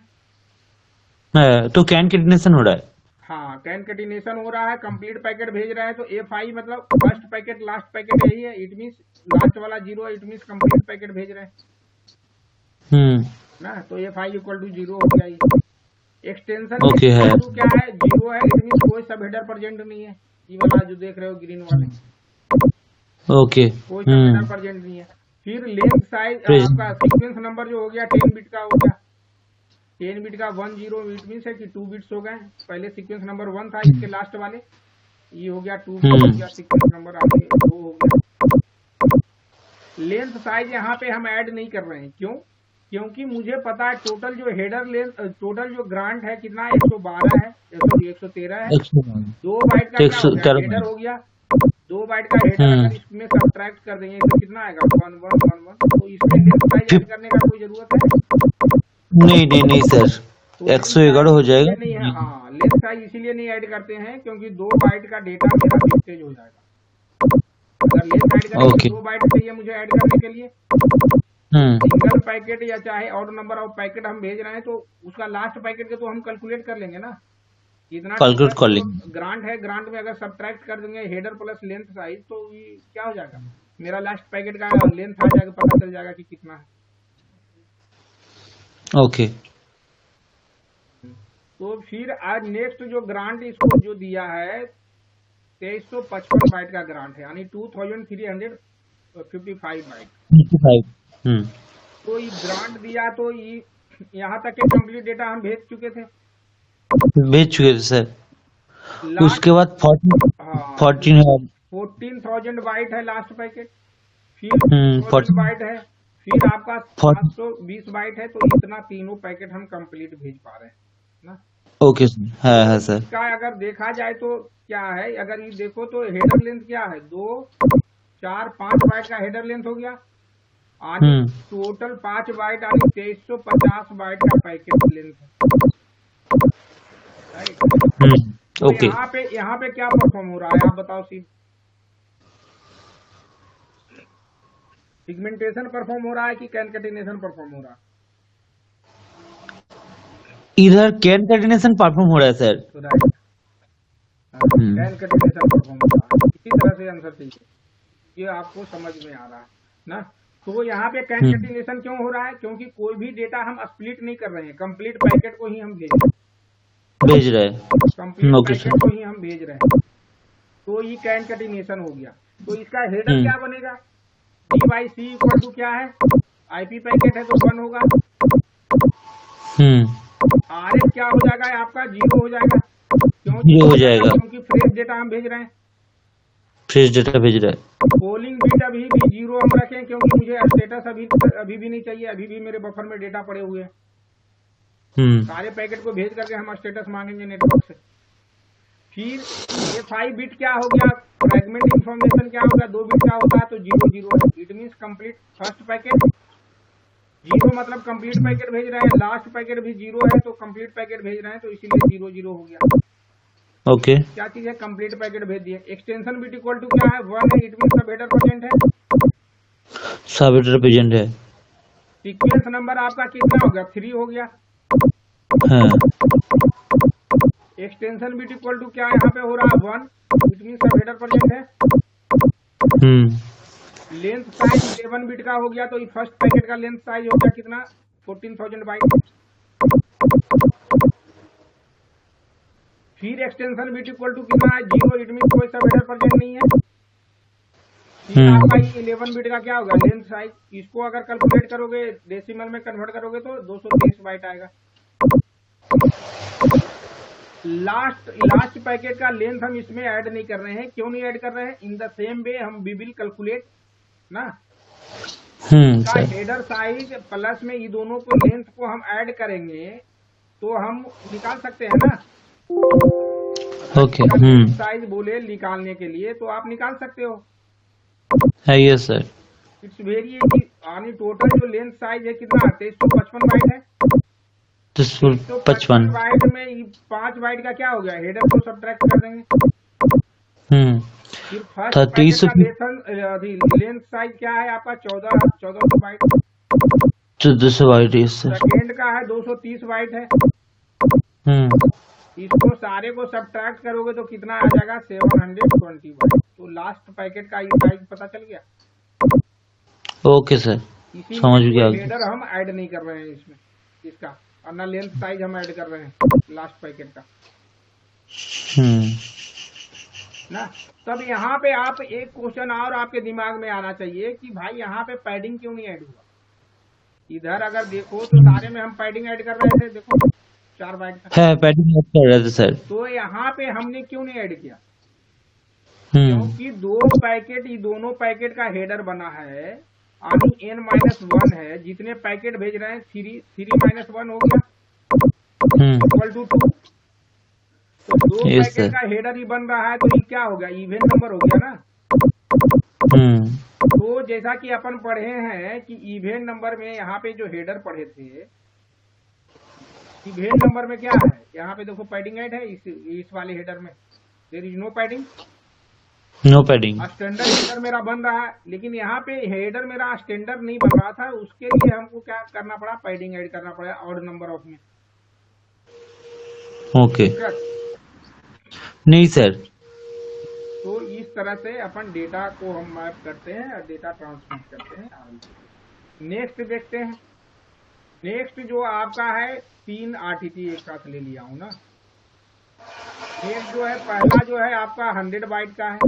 S2: तो कैनकटेनेशन हो रहा है।
S1: हाँ कैनकटेनेशन हो रहा है, कंप्लीट पैकेट भेज रहे हैं। तो एफ आई मतलब फर्स्ट पैकेट लास्ट पैकेट यही है। इट मीन्स लास्ट वाला 0, इट मीन्स कंप्लीट पैकेट भेज रहे हैं ना। तो एफ आई इक्वल टू 0 हो गया। एक्सटेंशन
S2: ओके है
S1: क्या है, 0 है। इट मीन्स कोई सब हेडर प्रेजेंट नहीं है, ये वाला जो देख रहे हो ग्रीन वाले,
S2: ओके
S1: कोई सब हेडर प्रेजेंट नहीं है। फिर लेंथ साइज आपका सीक्वेंस नंबर जो हो गया 10 बिट का हो गया, 10 बिट का 10। इट मीन्स है कि 2 बिट्स हो गए। पहले सीक्वेंस नंबर 1 था, इसके लास्ट वाले ये हो गया 2 बिट हो गया, सीक्वेंस नंबर आगे 2 हो गया। लेंथ साइज यहाँ पे हम ऐड नहीं कर रहे हैं, क्यों? क्योंकि मुझे पता है टोटल जो हेडर लेंथ, टोटल जो ग्रांट है कितना है, 112 है, 113 है। 2 बाइट का क्या हो गया, हेडर हो गया। 2 बाइट का हेडर अगर इसमें सब्ट्रैक्ट कर देंगे तो कितना आएगा, 1111। तो इसमें लेंथ साइज ऐड करने का कोई जरूरत है
S2: नहीं सर,
S1: तो
S2: 111 हो जाएगा।
S1: नहीं है। हाँ, लेंथ साइज इसीलिए नहीं ऐड करते हैं क्योंकि 2 बाइट का डेटा मेरा वेस्टेज हो जाएगा। अगर लेंथ ऐड करेंगे 2 बाइट चाहिए मुझे ऐड करने के लिए, सिंगल पैकेट या चाहे ऑड नंबर ऑफ पैकेट हम भेज रहे हैं, तो उसका लास्ट पैकेट के तो हम कैलकुलेट कर लेंगे ना, इतना
S2: कैलकुलेट कर लेंगे।
S1: ग्रांट है, ग्रांट में अगर सब्ट्रैक्ट कर देंगे हेडर प्लस लेंथ साइज, तो ये क्या हो जाएगा, मेरा लास्ट पैकेट का लेंथ आ जाएगा, पता चल जाएगा कि कितना है।
S2: ओके
S1: तो फिर आज नेक्स्ट जो ग्रांट इसको जो दिया है 2355 बाइट का ग्रांट है, यानी 2355 बाइट। तो ये ग्रांट दिया, तो ये यहाँ तक के कंप्लीट डेटा हम भेज चुके थे
S2: सर। उसके बाद
S1: 14,000 बाइट है लास्ट पैकेट, फिर 40 बाइट है, फिर आपका 720 बाइट है। तो इतना तीनों पैकेट हम कंप्लीट भेज पा रहे हैं ना।
S2: ओके है सर।
S1: इसका अगर देखा जाए तो क्या है, अगर ये देखो तो हेडर लेंथ क्या है, 2, 4, 5 बाइट का हेडर लेंथ हो गया, आज टोटल 5 बाइट यानी 2350 बाइट का पैकेट लेंथ है। तो
S2: ओके
S1: यहाँ पे क्या परफॉर्म हो रहा है, आप बताओ सी। सिगमेंटेशन परफॉर्म हो रहा है कि कैनकटेनेशन परफॉर्म हो रहा है?
S2: इधर कैनकटेनेशन परफॉर्म हो रहा है सर।
S1: राइट, कैनकटेनेशन परफॉर्म हो रहा है। इसी तरह से आंसर चाहिए, ये आपको समझ में आ रहा है ना। तो यहाँ पे कैनकटेनेशन क्यों हो रहा है, क्योंकि कोई भी डेटा हम स्प्लिट नहीं कर रहे हैं, कंप्लीट पैकेट को ही हम भेज रहे हैं, कंप्लीट पैकेट को ही हम भेज रहे हैं। तो ये कैनकटेनेशन हो गया। तो इसका हेडर क्या बनेगा, D by C equal to क्या है, आईपी पैकेट है तो 1 होगा। आर एफ क्या हो जाएगा आपका, 0 हो जाएगा। क्यों
S2: 0 हो जाएगा?
S1: क्योंकि फ्रेश डेटा हम भेज रहे हैं,
S2: फ्रेश डेटा भेज रहा है।
S1: पोलिंग बिट अभी भी 0 हम रखें, क्योंकि मुझे स्टेटस अभी भी नहीं चाहिए, अभी भी मेरे बफर में डेटा पड़े हुए हैं। सारे पैकेट को भेज करके हम स्टेटस मांगेंगे नेटवर्क से। फिर F5 बिट क्या हो गया, फ्रैगमेंट इंफॉर्मेशन क्या हो गया, 2 बिट का होता है तो 0 0 है। It means complete first packet 0 मतलब कंप्लीट पैकेट भेज रहे हैं, लास्ट पैकेट भी 0 है तो कंप्लीट पैकेट भेज रहे हैं, तो इसीलिए 0 0 हो गया।
S2: ओके
S1: क्या चीज है, कंप्लीट पैकेट भेज दिए। एक्सटेंशन बिट इक्वल टू क्या है, 1 है। इट मीन सब हेडर प्रेजेंट है,
S2: सब हेडर प्रेजेंट है।
S1: सीक्वेंस नंबर आपका कितना हो गया, 3 हो गया।
S2: हाँ।
S1: एक्सटेंशन बिट इक्वल टू क्या यहाँ पे हो रहा है 1, इट मीन सब हेडर प्रेजेंट है। लेंथ साइज 11 बिट का हो गया, तो फर्स्ट पैकेट का लेंथ साइज हो गया कितना, 14,000 बाइट। फिर एक्सटेंशन बिट इक्वल टू कितना है 0, इट मीन कोई सब हेडर प्रेजेंट नहीं है। फिर आपका 11 बिट का क्या होगा लेंथ साइज, इसको अगर कैलकुलेट करोगे डेसिमल में कन्वर्ट करोगे तो 223 बाइट आएगा। लास्ट पैकेट का लेंथ हम इसमें ऐड नहीं कर रहे हैं, क्यों नहीं ऐड कर रहे हैं, इन द सेम वे हम वी विल कैलकुलेट ना का हेडर साइज प्लस में ये दोनों को लेंथ को हम ऐड करेंगे तो हम निकाल सकते हैं ना।
S2: ओके।
S1: साइज बोले निकालने के लिए तो आप निकाल सकते हो।
S2: Yes sir.
S1: It's very easy. यानी टोटल जो लेंथ साइज है कितना 2355 बाइट है।
S2: 2355
S1: बाइट में 5 बाइट का क्या हो गया, हेडर को सब्ट्रैक्ट कर देंगे। फिर फर्स्ट पैकेट का लेंथ साइज क्या है आपका 1400 बाइट।
S2: 1400 बाइट।
S1: सेकेंड का है 230 बाइट है। इसको सारे को सब्ट्रैक्ट करोगे तो कितना आ जाएगा 720 बाइट। तो लास्ट पैकेट का साइज पता चल गया।
S2: ओके सर, समझ गया।
S1: हेडर हम ऐड नहीं कर रहे हैं इसमें इसका, और ना लेंथ साइज हम ऐड कर रहे हैं लास्ट पैकेट का ना। तब यहाँ पे आप एक क्वेश्चन और आपके दिमाग में आना चाहिए कि भाई यहाँ पे पैडिंग क्यों नहीं ऐड हुआ। इधर अगर देखो तो सारे में हम पैडिंग ऐड कर रहे थे, देखो 4 बाइट का
S2: है पैडिंग ऐड कर रहे थे सर।
S1: तो यहाँ पे हमने क्यों नहीं ऐड किया, क्योंकि ये दोनों पैकेट का हेडर बना है यानी n-1 है। जितने पैकेट भेज रहे हैं 3-1 हो गया इक्वल टू 2। तो 2 पैकेट का हेडर ही बन रहा है तो ये क्या हो गया, इवेन नंबर हो गया ना। तो जैसा कि अपन पढ़े हैं कि इवेन नंबर में यहाँ पे जो हेडर पढ़े थे, इवेन नंबर में क्या है, यहाँ पे देखो पैडिंग ऐड है इस वाले हेडर में, there is no padding. Standard header मेरा बन रहा है, लेकिन यहाँ पे हेडर मेरा स्टैंडर्ड नहीं बन रहा था। उसके लिए हमको क्या करना पड़ा, पैडिंग ऐड करना पड़ा ऑड नंबर ऑफ में।
S2: ओके। नहीं सर।
S1: तो इस तरह से अपन डेटा को हम मैप करते हैं और डेटा ट्रांसमिट करते हैं। नेक्स्ट देखते हैं। नेक्स्ट जो आपका है 3 RTT एक साथ ले लिया हूँ ना। नेक्स्ट जो है पहला जो है आपका 100 बाइट का है,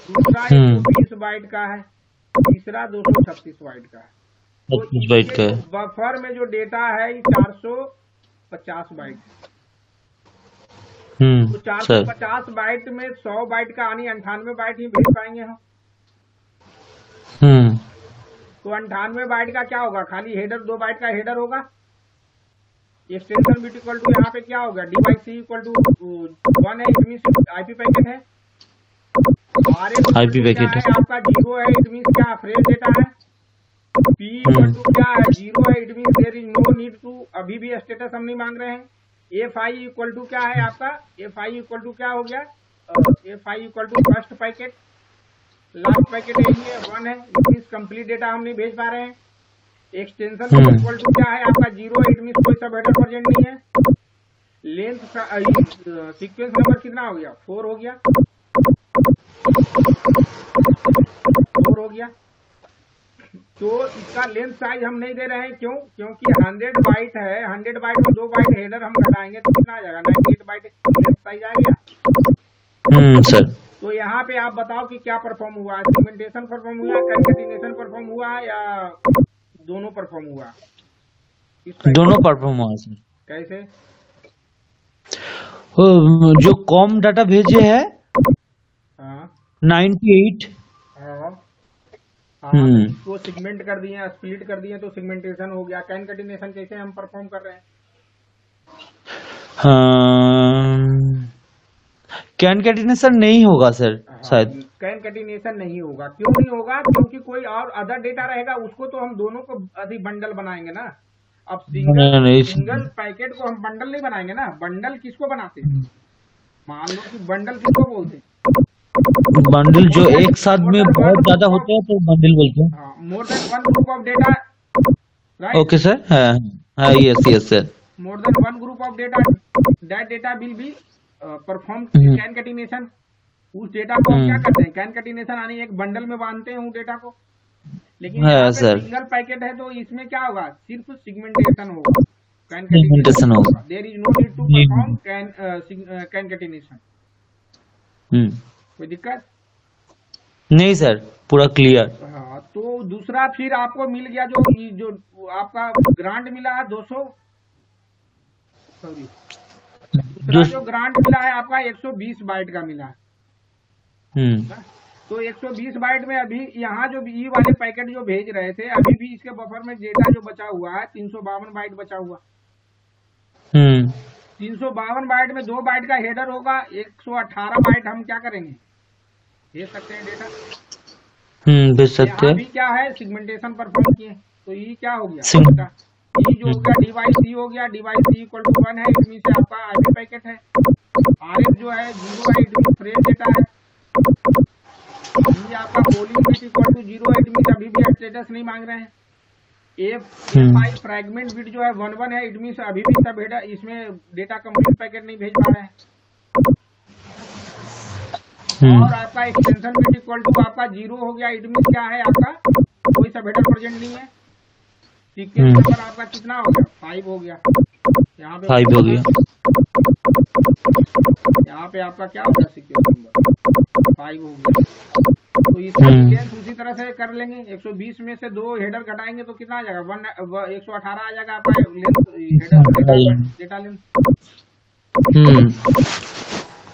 S1: दूसरा 120 बाइट का है, तीसरा 236 बाइट का है। तो बफर में जो डेटा है 450 बाइट। तो 450 बाइट में 100 बाइट का यानी 98 बाइट ही भेज पाएंगे हम। तो 98 बाइट का क्या होगा, खाली हेडर 2 बाइट का हेडर होगा। एक्सटेंशन बिट इक्वल टू यहाँ पे क्या होगा, D/C इक्वल टू 1 है, इट मीन आईपी पैकेट है। आईपी पैकेट है आपका 0 है, इट मीन क्या फ्रेश डेटा है। P इक्वल टू क्या है 0 है, it mean there is no need to, अभी भी स्टेटस हम नहीं मांग रहे हैं। FI इक्वल टू क्या है आपका, FI इक्वल टू क्या हो गया, FI equal to first packet, last packet यही है 1 है, इट मीन कंप्लीट डेटा हम नहीं भेज पा रहे हैं। एक्सटेंशन इक्वल टू क्या है आपका 0, इट मीन कोई सब हेडर प्रेजेंट नहीं है। लेंथ सीक्वेंस नंबर कितना हो गया, 4 हो गया, 4 हो गया। तो इसका लेंथ साइज हम नहीं दे रहे हैं, क्यों, क्योंकि 100 बाइट है, 100 बाइट में 2 बाइट हेडर हम घटाएंगे तो कितना आ जाएगा, 98 बाइट लेंथ साइज आ गया।
S2: सर
S1: तो यहाँ पे आप बताओ कि क्या परफॉर्म हुआ, सेगमेंटेशन परफॉर्म हुआ, कंकेटिनेशन परफॉर्म हुआ या दोनों परफॉर्म हुआ?
S2: दोनों परफॉर्म हुआ सर।
S1: कैसे?
S2: जो कॉम डाटा भेजे है 98
S1: वो सेगमेंट कर दिए, स्प्लिट कर दिए तो सेगमेंटेशन हो गया। कंकेटिनेशन कैसे हम परफॉर्म कर रहे हैं?
S2: कंकेटिनेशन नहीं होगा सर शायद।
S1: कंकेटिनेशन नहीं होगा, क्यों नहीं होगा, क्योंकि कोई और अदर डेटा रहेगा, उसको तो हम दोनों को अधिक बंडल बनाएंगे ना। अब सिंगल पैकेट को हम बंडल नहीं बनाएंगे ना। बंडल किसको बनाते हैं, मान लो कि बंडल किसको बोलते हैं,
S2: बंडल जो एक साथ में बहुत ज्यादा होते हैं तो बंडल बोलते हैं।
S1: More than 1 group of data right?
S2: Okay sir, हाँ, yes yes sir.
S1: More than one group of data, that data will be perform concatenation. उस डेटा को हम क्या करते हैं, concatenation यानी एक बंडल में बांधते हैं उस डेटा को। लेकिन यहाँ
S2: हाँ
S1: पे
S2: सर,
S1: सिंगल पैकेट है तो इसमें क्या होगा, सिर्फ सिगमेंटेशन होगा,
S2: सेगमेंटेशन होगा।
S1: There is no need to perform concatenation। कोई दिक्कत
S2: नहीं सर, पूरा क्लियर।
S1: हाँ, तो दूसरा फिर आपको मिल गया जो आपका ग्रांट मिला है 200, सॉरी, दूसरा जो ग्रांट मिला है आपका 120 बाइट का मिला है। तो 120 बाइट में अभी यहाँ जो ई वाले पैकेट जो भेज रहे थे, अभी भी इसके बफर में डेटा जो बचा हुआ है 352 बाइट बचा हुआ। 352 बाइट में 2 बाइट का हेडर होगा, 118 बाइट हम क्या करेंगे, भेज सकते हैं डेटा।
S2: भेज सकते हैं।
S1: अभी क्या है, सिगमेंटेशन परफॉर्म किए, तो ये क्या हो गया, ई जो हो गया डिवाइस सी हो गया, डिवाइस सी इक्वल टू 1 है, इट मीन से आपका आईपी पैकेट है। आरएफ जो है 0 है, इट मीन फ्रेम डेटा है। ये आपका पोलिंग बिट इक्वल टू 0 है, इट मीन अभी भी स्टेटस नहीं मांग रहे हैं। F5 फ्रैगमेंट बिट जो है 11 है, इट मीन अभी भी सब हेडर इसमें डेटा कंप्लीट पैकेट नहीं भेज पा रहे हैं। और आपका एक्सटेंशन बिट इक्वल टू आपका 0 हो गया, इट मीन क्या है, आपका कोई सब हेडर प्रेजेंट नहीं है। सीक्वेंस नंबर आपका कितना हो गया, 5 हो गया। यहाँ पे
S2: 5 हो गया,
S1: यहाँ पे आपका क्या हो गया, सीक्वेंस नंबर 5 हो गया। तो इसका डिटेल्स उसी तरह से कर लेंगे। 120 में से 2 हेडर घटाएंगे तो कितना आ जाएगा, 118 आ जाएगा आपका हेडर डेटा लेंथ।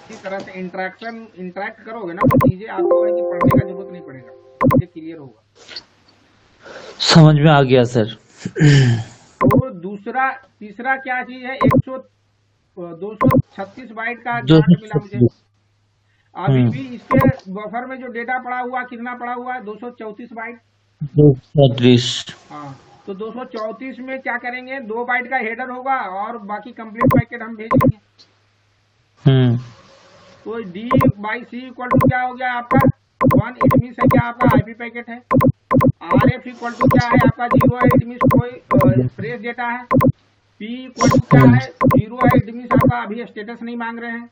S1: इसी तरह से इंटरेक्ट करोगे ना तो चीजें आपको है कि पढ़ने का जरूरत नहीं पड़ेगा, ये क्लियर होगा।
S2: समझ में आ गया सर।
S1: तो तीसरा क्या चीज है, 236 बाइट का ग्रांट मिला मुझे। अभी भी इसके बफर में जो डेटा पड़ा हुआ कितना पड़ा हुआ है, 234 बाइट।
S2: 234।
S1: हाँ, तो 234 में क्या करेंगे, 2 बाइट का हेडर होगा और बाकी कंप्लीट पैकेट हम भेज देंगे। तो D by C equal to क्या हो गया आपका 1, इट मीन है क्या आपका आईपी पैकेट है। आर एफ इक्वल टू क्या है आपका 0 है, इट मीन कोई फ्रेश डेटा है। पी इक्वल टू क्या है 0 है, इट मीन आपका अभी स्टेटस नहीं मांग रहे हैं।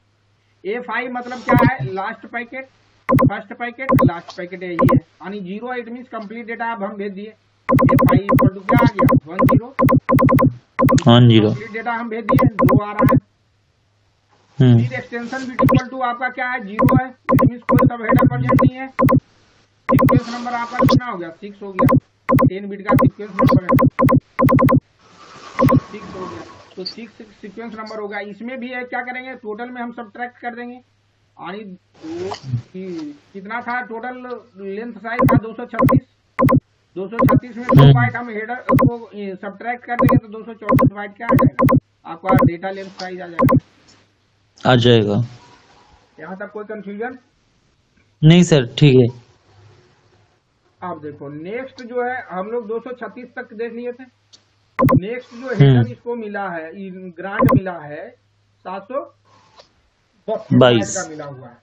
S1: F5 मतलब क्या है, last packet, first packet, last packet यही है, यानी 0 है, इट मीन कंप्लीट डेटा अब हम भेज दिए। F5 इक्वल टू क्या आ गया 10, कंप्लीट डेटा हम भेज दिए, 2 आ रहा है। फिर एक्सटेंशन बिट इक्वल टू आपका क्या है 0 है, इट मीन कोई सब हेडर प्रेजेंट नहीं है। सीक्वेंस नंबर आपका कितना हो गया, 6 हो गया, 10 बिट का सीक्वेंस नंबर है, 6 हो गया। तो 6 सीक्वेंस नंबर होगा। इसमें भी है क्या करेंगे, टोटल में हम सब्ट्रैक्ट कर देंगे। यानी कितना था टोटल लेंथ साइज था 236 में 2 बाइट हम हेडर को सब्ट्रैक्ट कर देंगे तो 234 बाइट क्या आ जाएगा, आपका डेटा लेंथ साइज आ जाएगा। यहाँ तक कोई कंफ्यूजन
S2: नहीं सर, ठीक है।
S1: आप देखो नेक्स्ट जो है, हम लोग 236 तक देख लिए थे। नेक्स्ट जो हेडर इसको मिला है, ग्रांट मिला है 722 का मिला हुआ है।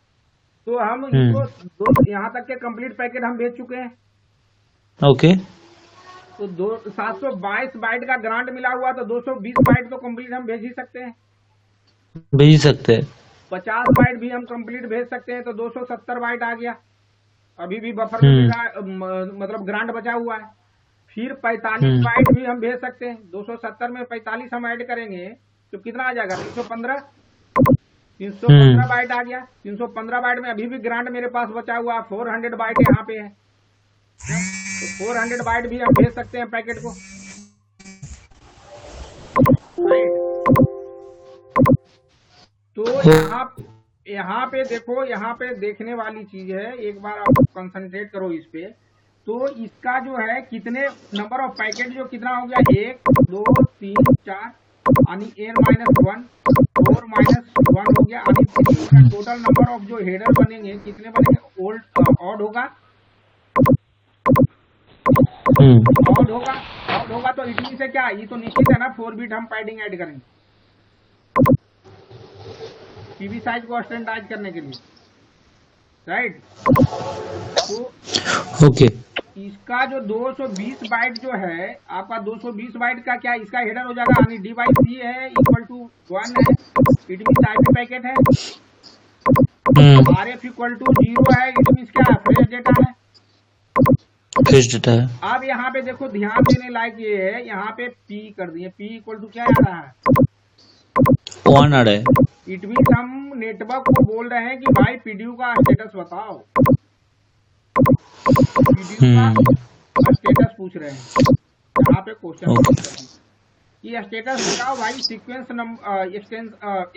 S1: तो हम इसको यहाँ तक के कंप्लीट पैकेट हम भेज चुके हैं।
S2: ओके।
S1: तो 722 बाइट का ग्रांट मिला हुआ, तो 220 बाइट तो कंप्लीट हम भेज ही सकते हैं,
S2: भेज सकते हैं।
S1: 50 बाइट भी हम कंप्लीट भेज सकते हैं, तो 270 बाइट आ गया। अभी भी बफर में मतलब ग्रांट बचा हुआ है। फिर 45 बाइट भी हम भेज सकते हैं। 270 में 45 हम ऐड करेंगे तो कितना आ जाएगा, 315 बाइट आ गया। 315 बाइट में अभी भी ग्रांट मेरे पास बचा हुआ 400 बाइट यहाँ पे है, तो 400 बाइट भी हम भेज सकते हैं पैकेट को। तो यहाँ पे देखो, यहाँ पे देखने वाली चीज है, एक बार आप कंसंट्रेट करो इस पे। तो इसका जो है कितने नंबर ऑफ पैकेट जो कितना हो गया, 1 2 3 4 यानी n-1 4-1 हो गया, यानी टोटल नंबर ऑफ जो हेडर बनेंगे कितने बनेंगे, ऑड होगा। ऑड होगा तो इट मीन से क्या, ये तो निश्चित है ना 4 बिट हम पैडिंग ऐड करेंगे पीबी साइज को स्टैंडर्डाइज करने के लिए, राइट। तो
S2: ओके।
S1: इसका जो 220 बाइट जो है आपका, 220 बाइट का क्या इसका हेडर हो जाएगा, यानी डी बाई सी है इक्वल टू 1 है, इट मीन आईपी पैकेट है। आर एफ इक्वल टू 0 है, इट मीन क्या है, फ्रेश डेटा है।
S2: फ्रेश डेटा है।
S1: अब यहाँ पे देखो ध्यान देने लायक ये है, यहाँ पे पी कर दिए, पी इक्वल टू क्या आ रहा है,
S2: 1 आ रहा है।
S1: इट मीन हम नेटवर्क को बोल रहे हैं कि भाई पीडीयू का स्टेटस बताओ, पीडीयू का स्टेटस पूछ रहे हैं, यहाँ पे क्वेश्चन ये स्टेटस बताओ भाई, sequence number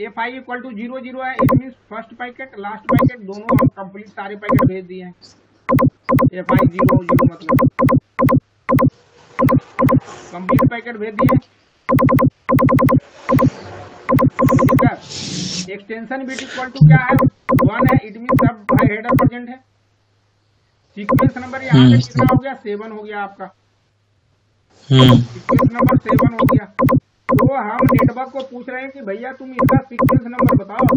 S1: FI equal to 00 है, it mean first packet last packet दोनों हम कंप्लीट सारे पैकेट भेज दिए हैं। FI 00 मतलब कंप्लीट पैकेट भेज दिए। एक्सटेंशन बिट इक्वल टू क्या है, 1 है, इट मीन सब हेडर प्रेजेंट है। सीक्वेंस नंबर यहाँ पे कितना हो गया, 7 हो गया आपका, सीक्वेंस नंबर 7 हो गया। तो हम नेटवर्क को पूछ रहे हैं कि भैया तुम इसका सीक्वेंस नंबर बताओ।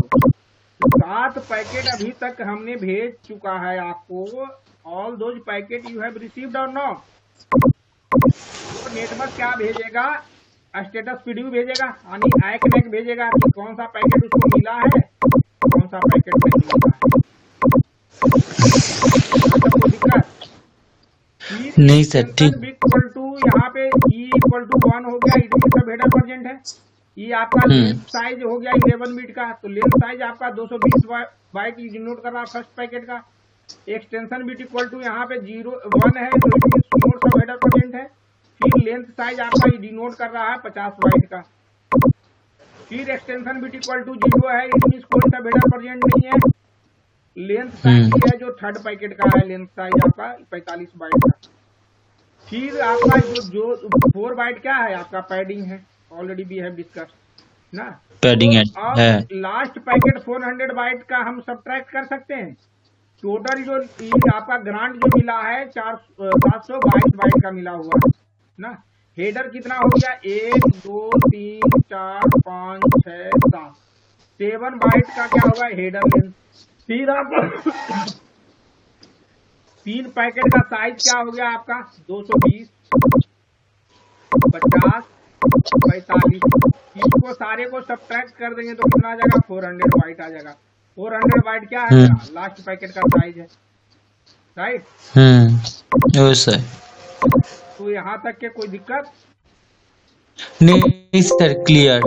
S1: 7 पैकेट अभी तक हमने भेज चुका है आपको, all those packet you have received और नॉट। तो नेटवर्क क्या भेजेगा, स्टेटस पीडीयू भेजेगा, यानी ACK भेजेगा कि कौन सा पैकेट उसको मिला है, कौन सा पैकेट नहीं मिला है।
S2: नहीं सर, ठीक।
S1: इक्वल टू यहाँ पे E इक्वल टू 1 हो गया, इट मीन सब हेडर प्रेजेंट है। ये आपका लेंथ साइज हो गया 11 बिट का, तो लेंथ साइज आपका 220 बाइट डिनोट कर रहा है फर्स्ट पैकेट का। एक्सटेंशन बिट इक्वल टू यहाँ पे 1 है, तो इट मीन सब हेडर प्रेजेंट है। फिर लेंथ साइज आपका डिनोट कर रहा है 50 बाइट का। फिर एक्सटेंशन बिट इक्वल टू 0 है, इट मीन कोई सा हेडर प्रेजेंट नहीं है। लेंथ साइज है जो थर्ड पैकेट का है, लेंथ साइज आपका 45 बाइट का। फिर आपका जो 4 बाइट क्या है आपका, पैडिंग है, ऑलरेडी भी है डिस्कस ना,
S2: पैडिंग
S1: तो
S2: है।
S1: लास्ट पैकेट 400 बाइट का हम सब्ट्रैक्ट कर सकते हैं। टोटल जो आपका ग्रांट जो मिला है 722 बाइट का मिला हुआ है ना। हेडर कितना हो गया, 1 2 3 4 5 6 7 7 बाइट का क्या होगा हेडर लेंथ। फिर आप 3 पैकेट का साइज क्या हो गया आपका, 220 50 45। इसको सारे को सब्ट्रैक्ट कर देंगे तो कितना आ जाएगा, 400 बाइट आ जाएगा। 400 बाइट क्या है, लास्ट पैकेट का साइज है, राइट। तो यहाँ तक के कोई दिक्कत
S2: नहीं सर, क्लियर।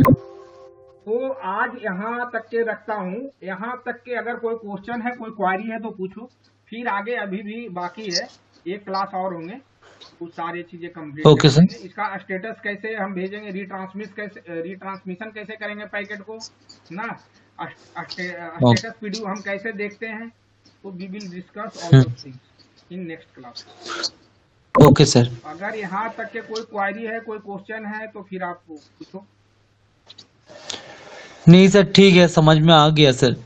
S1: तो आज यहाँ तक के रखता हूँ, यहाँ तक के अगर कोई क्वेश्चन है, कोई क्वारी है तो पूछो। फिर आगे अभी भी बाकी है, एक क्लास और होंगे, कुछ सारी चीजें कंप्लीट करेंगे। इसका स्टेटस कैसे हम भेजेंगे, रिट्रांसमिशन कैसे करेंगे पैकेट को ना, स्टेटस पीडीयू हम कैसे देखते हैं, तो we will discuss all those things in next class.
S2: Okay sir.
S1: अगर यहाँ तक के कोई क्वारी है, कोई क्वेश्चन है तो फिर आप पूछो।
S2: नहीं सर, ठीक है, समझ में आ गया सर।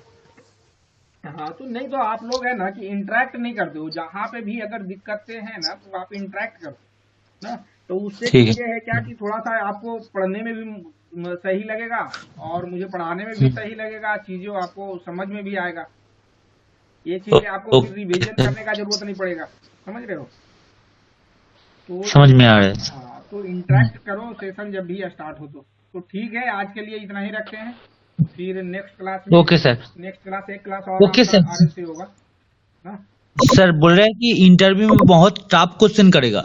S1: हाँ, तो नहीं तो आप लोग है ना कि इंटरेक्ट नहीं करते हो, जहाँ पे भी अगर दिक्कतें हैं ना तो आप इंटरेक्ट करो ना, तो उससे ये है क्या कि थोड़ा सा आपको पढ़ने में भी सही लगेगा और मुझे पढ़ाने में भी सही लगेगा, चीजों आपको समझ में भी आएगा। ये चीजें आपको रिवीजन करने का जरूरत नहीं पड़ेगा, समझ रहे हो। तो
S2: समझ में आ रहा है।
S1: हाँ, तो इंटरेक्ट करो सेशन जब भी स्टार्ट हो तो ठीक है। आज के लिए इतना ही रखते हैं, फिर नेक्स्ट क्लास में।
S2: Okay sir.
S1: नेक्स्ट क्लास एक क्लास और
S2: ओके सर।
S1: RSC होगा ना।
S2: सर बोल रहे हैं कि इंटरव्यू में बहुत टफ क्वेश्चन करेगा।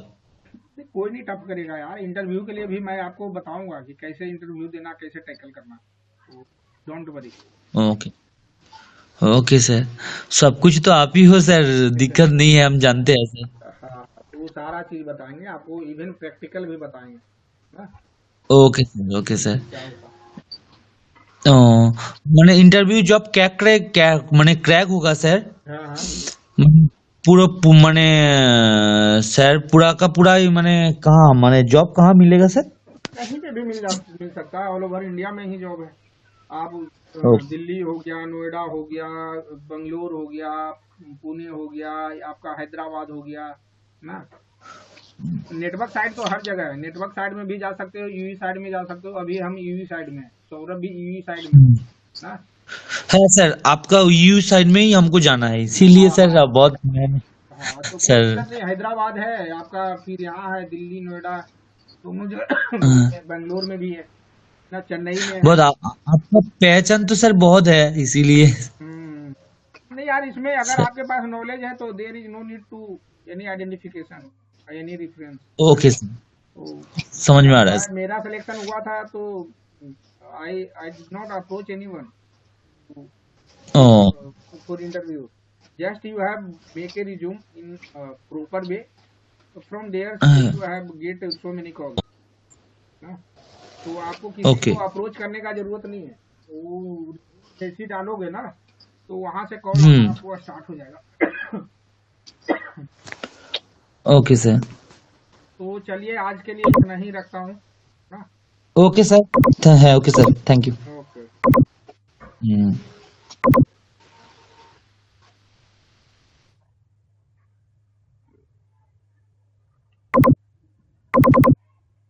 S1: कोई नहीं टफ करेगा यार, इंटरव्यू के लिए भी मैं आपको बताऊंगा कि कैसे इंटरव्यू देना, कैसे टैकल करना, don't worry.
S2: Okay okay sir, सब कुछ तो आप ही हो सर, दिक्कत नहीं है, हम जानते हैं सर।
S1: हाँ, तो सारा चीज बताएंगे आपको, इवन प्रैक्टिकल भी बताएंगे ना।
S2: Okay sir, okay sir. मैंने इंटरव्यू जब क्रैक होगा सर।
S1: हाँ,
S2: पूरा माने सर पूरा का पूरा माने कहाँ, माने जॉब कहाँ मिलेगा सर?
S1: कहीं पे भी मिल सकता है, ऑल ओवर इंडिया में ही जॉब है। आप दिल्ली हो गया, नोएडा हो गया, बंगलोर हो गया, पुणे हो गया, आपका हैदराबाद हो गया ना। नेटवर्क साइड तो हर जगह है, नेटवर्क साइड में भी जा सकते हो, यूवी साइड में जा सकते हो। अभी हम यूवी साइड में, सौरभ भी यूवी साइड में ना
S2: है सर। आपका यूवी साइड में ही हमको जाना है, इसीलिए सर बहुत
S1: हाँ तो कोई
S2: सर
S1: दिक्कत नहीं, हैदराबाद है आपका, फिर यहाँ है दिल्ली नोएडा, तो मुझे बेंगलोर में भी है ना, चेन्नई में है।
S2: बहुत आपका पहचान तो सर बहुत है इसीलिए।
S1: हम्म, नहीं यार, इसमें अगर
S2: सर
S1: आपके पास नॉलेज है तो there is no need to any identification, any reference.
S2: Okay sir,
S1: तो
S2: समझ में आ रहा है
S1: मैं, मेरा सिलेक्शन हुआ था तो I did not approach anyone
S2: sir. Oh
S1: for interview. Just you have make a resume in proper way. So from there you have get so many calls. ना? तो आपको किसी
S2: ओके
S1: को अप्रोच करने का जरूरत नहीं है, वो जैसे ही डालोगे ना तो वहां से कॉल आना
S2: हम्म
S1: आपको स्टार्ट हो जाएगा।
S2: Okay sir.
S1: तो चलिए आज के लिए इतना ही रखता हूँ ना।
S2: ओके सर है, okay sir, thank you.
S1: Okay.
S2: हम्म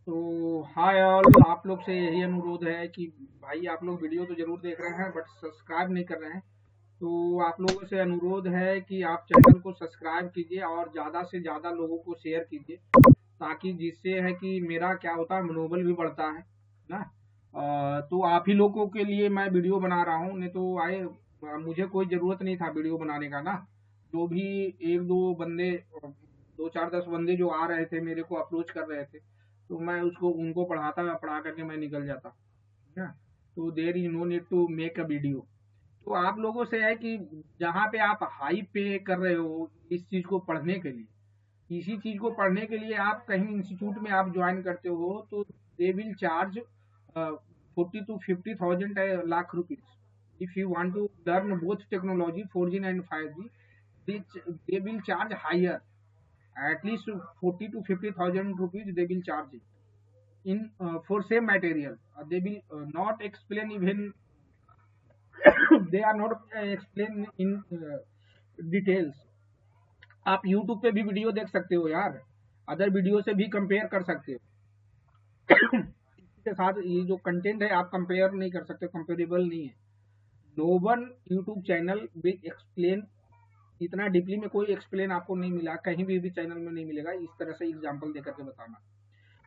S1: तो हाय ऑल, आप लोग से यही अनुरोध है कि भाई आप लोग वीडियो तो जरूर देख रहे हैं बट सब्सक्राइब नहीं कर रहे हैं, तो आप लोगों से अनुरोध है कि आप चैनल को सब्सक्राइब कीजिए और ज़्यादा से ज़्यादा लोगों को शेयर कीजिए, ताकि जिससे है कि मेरा क्या होता है, मनोबल भी बढ़ता है ना। तो आप ही लोगों के लिए मैं वीडियो बना रहा हूँ, नहीं तो आए मुझे कोई ज़रूरत नहीं था वीडियो बनाने का ना। जो भी एक दो बंदे, दो चार 10 बंदे जो आ रहे थे मेरे को अप्रोच कर रहे थे, तो मैं उसको उनको पढ़ा करके मैं निकल जाता है ना। तो there is no need to make a video. तो आप लोगों से है कि जहाँ पे आप हाई पे कर रहे हो इस चीज को पढ़ने के लिए, इसी चीज को पढ़ने के लिए आप कहीं इंस्टीट्यूट में आप ज्वाइन करते हो तो they will charge 40 to 50,000 lakh rupees. If you want to learn both technology 4G and 5G, they will charge higher, at least 40 to 50,000 rupees they will charge in for same material. They will not explain even they are not explain in details. आप YouTube पे भी video देख सकते हो यार, other video से भी compare कर सकते हो। इसके साथ ये जो कंटेंट है आप कंपेयर नहीं कर सकते, कंपेरेबल नहीं है। No one YouTube channel will explain इतना डीपली में, कोई एक्सप्लेन आपको नहीं मिला, कहीं भी चैनल में नहीं मिलेगा इस तरह से एग्जाम्पल देकर के बताना।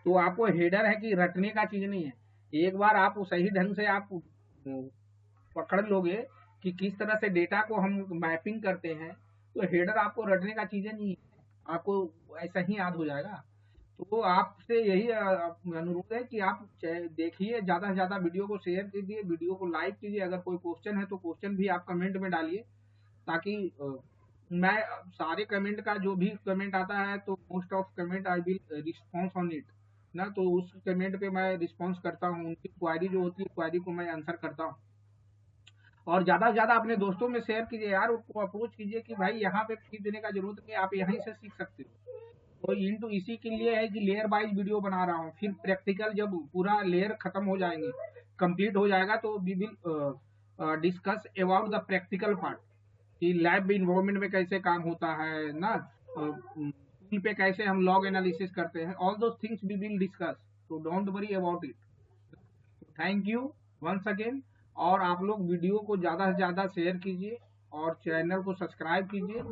S1: तो आपको हेडर है कि रटने का चीज नहीं है, एक बार आप सही ढंग से आप पकड़ लोगे कि किस तरह से डेटा को हम मैपिंग करते हैं, तो हेडर आपको रटने का चीजें नहीं है, आपको ऐसा ही याद हो जाएगा। तो आपसे यही अनुरोध है कि आप देखिए, ज्यादा से ज्यादा वीडियो को शेयर कीजिए, वीडियो को लाइक कीजिए, अगर कोई क्वेश्चन है तो क्वेश्चन भी आप कमेंट में डालिए, ताकि मैं सारे कमेंट का जो भी कमेंट आता है तो most of comment I will response on it ना, तो उस कमेंट पे मैं रिस्पॉन्स करता हूँ, उनकी क्वारी जो होती है क्वारी को मैं आंसर करता हूँ। और ज्यादा से ज्यादा अपने दोस्तों में शेयर कीजिए यार, उसको अप्रोच कीजिए कि भाई यहाँ पे फीस देने का जरूरत नहीं, आप यहीं से सीख सकते हो। तो इंटू इसी के लिए है कि लेयर वाइज वीडियो बना रहा हूँ, फिर प्रैक्टिकल जब पूरा लेयर खत्म हो जाएंगे, कंप्लीट हो जाएगा, तो we will discuss about the practical part, कि लैब इन्वायरमेंट में कैसे काम होता है ना, टूल पे कैसे हम लॉग एनालिसिस करते हैं, all those things we will discuss, तो don't worry about it. Thank you once again. और आप लोग वीडियो को ज़्यादा से ज़्यादा शेयर कीजिए और चैनल को सब्सक्राइब कीजिए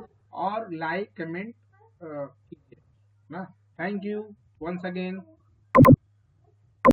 S1: और लाइक कमेंट कीजिए ना। Thank you once again.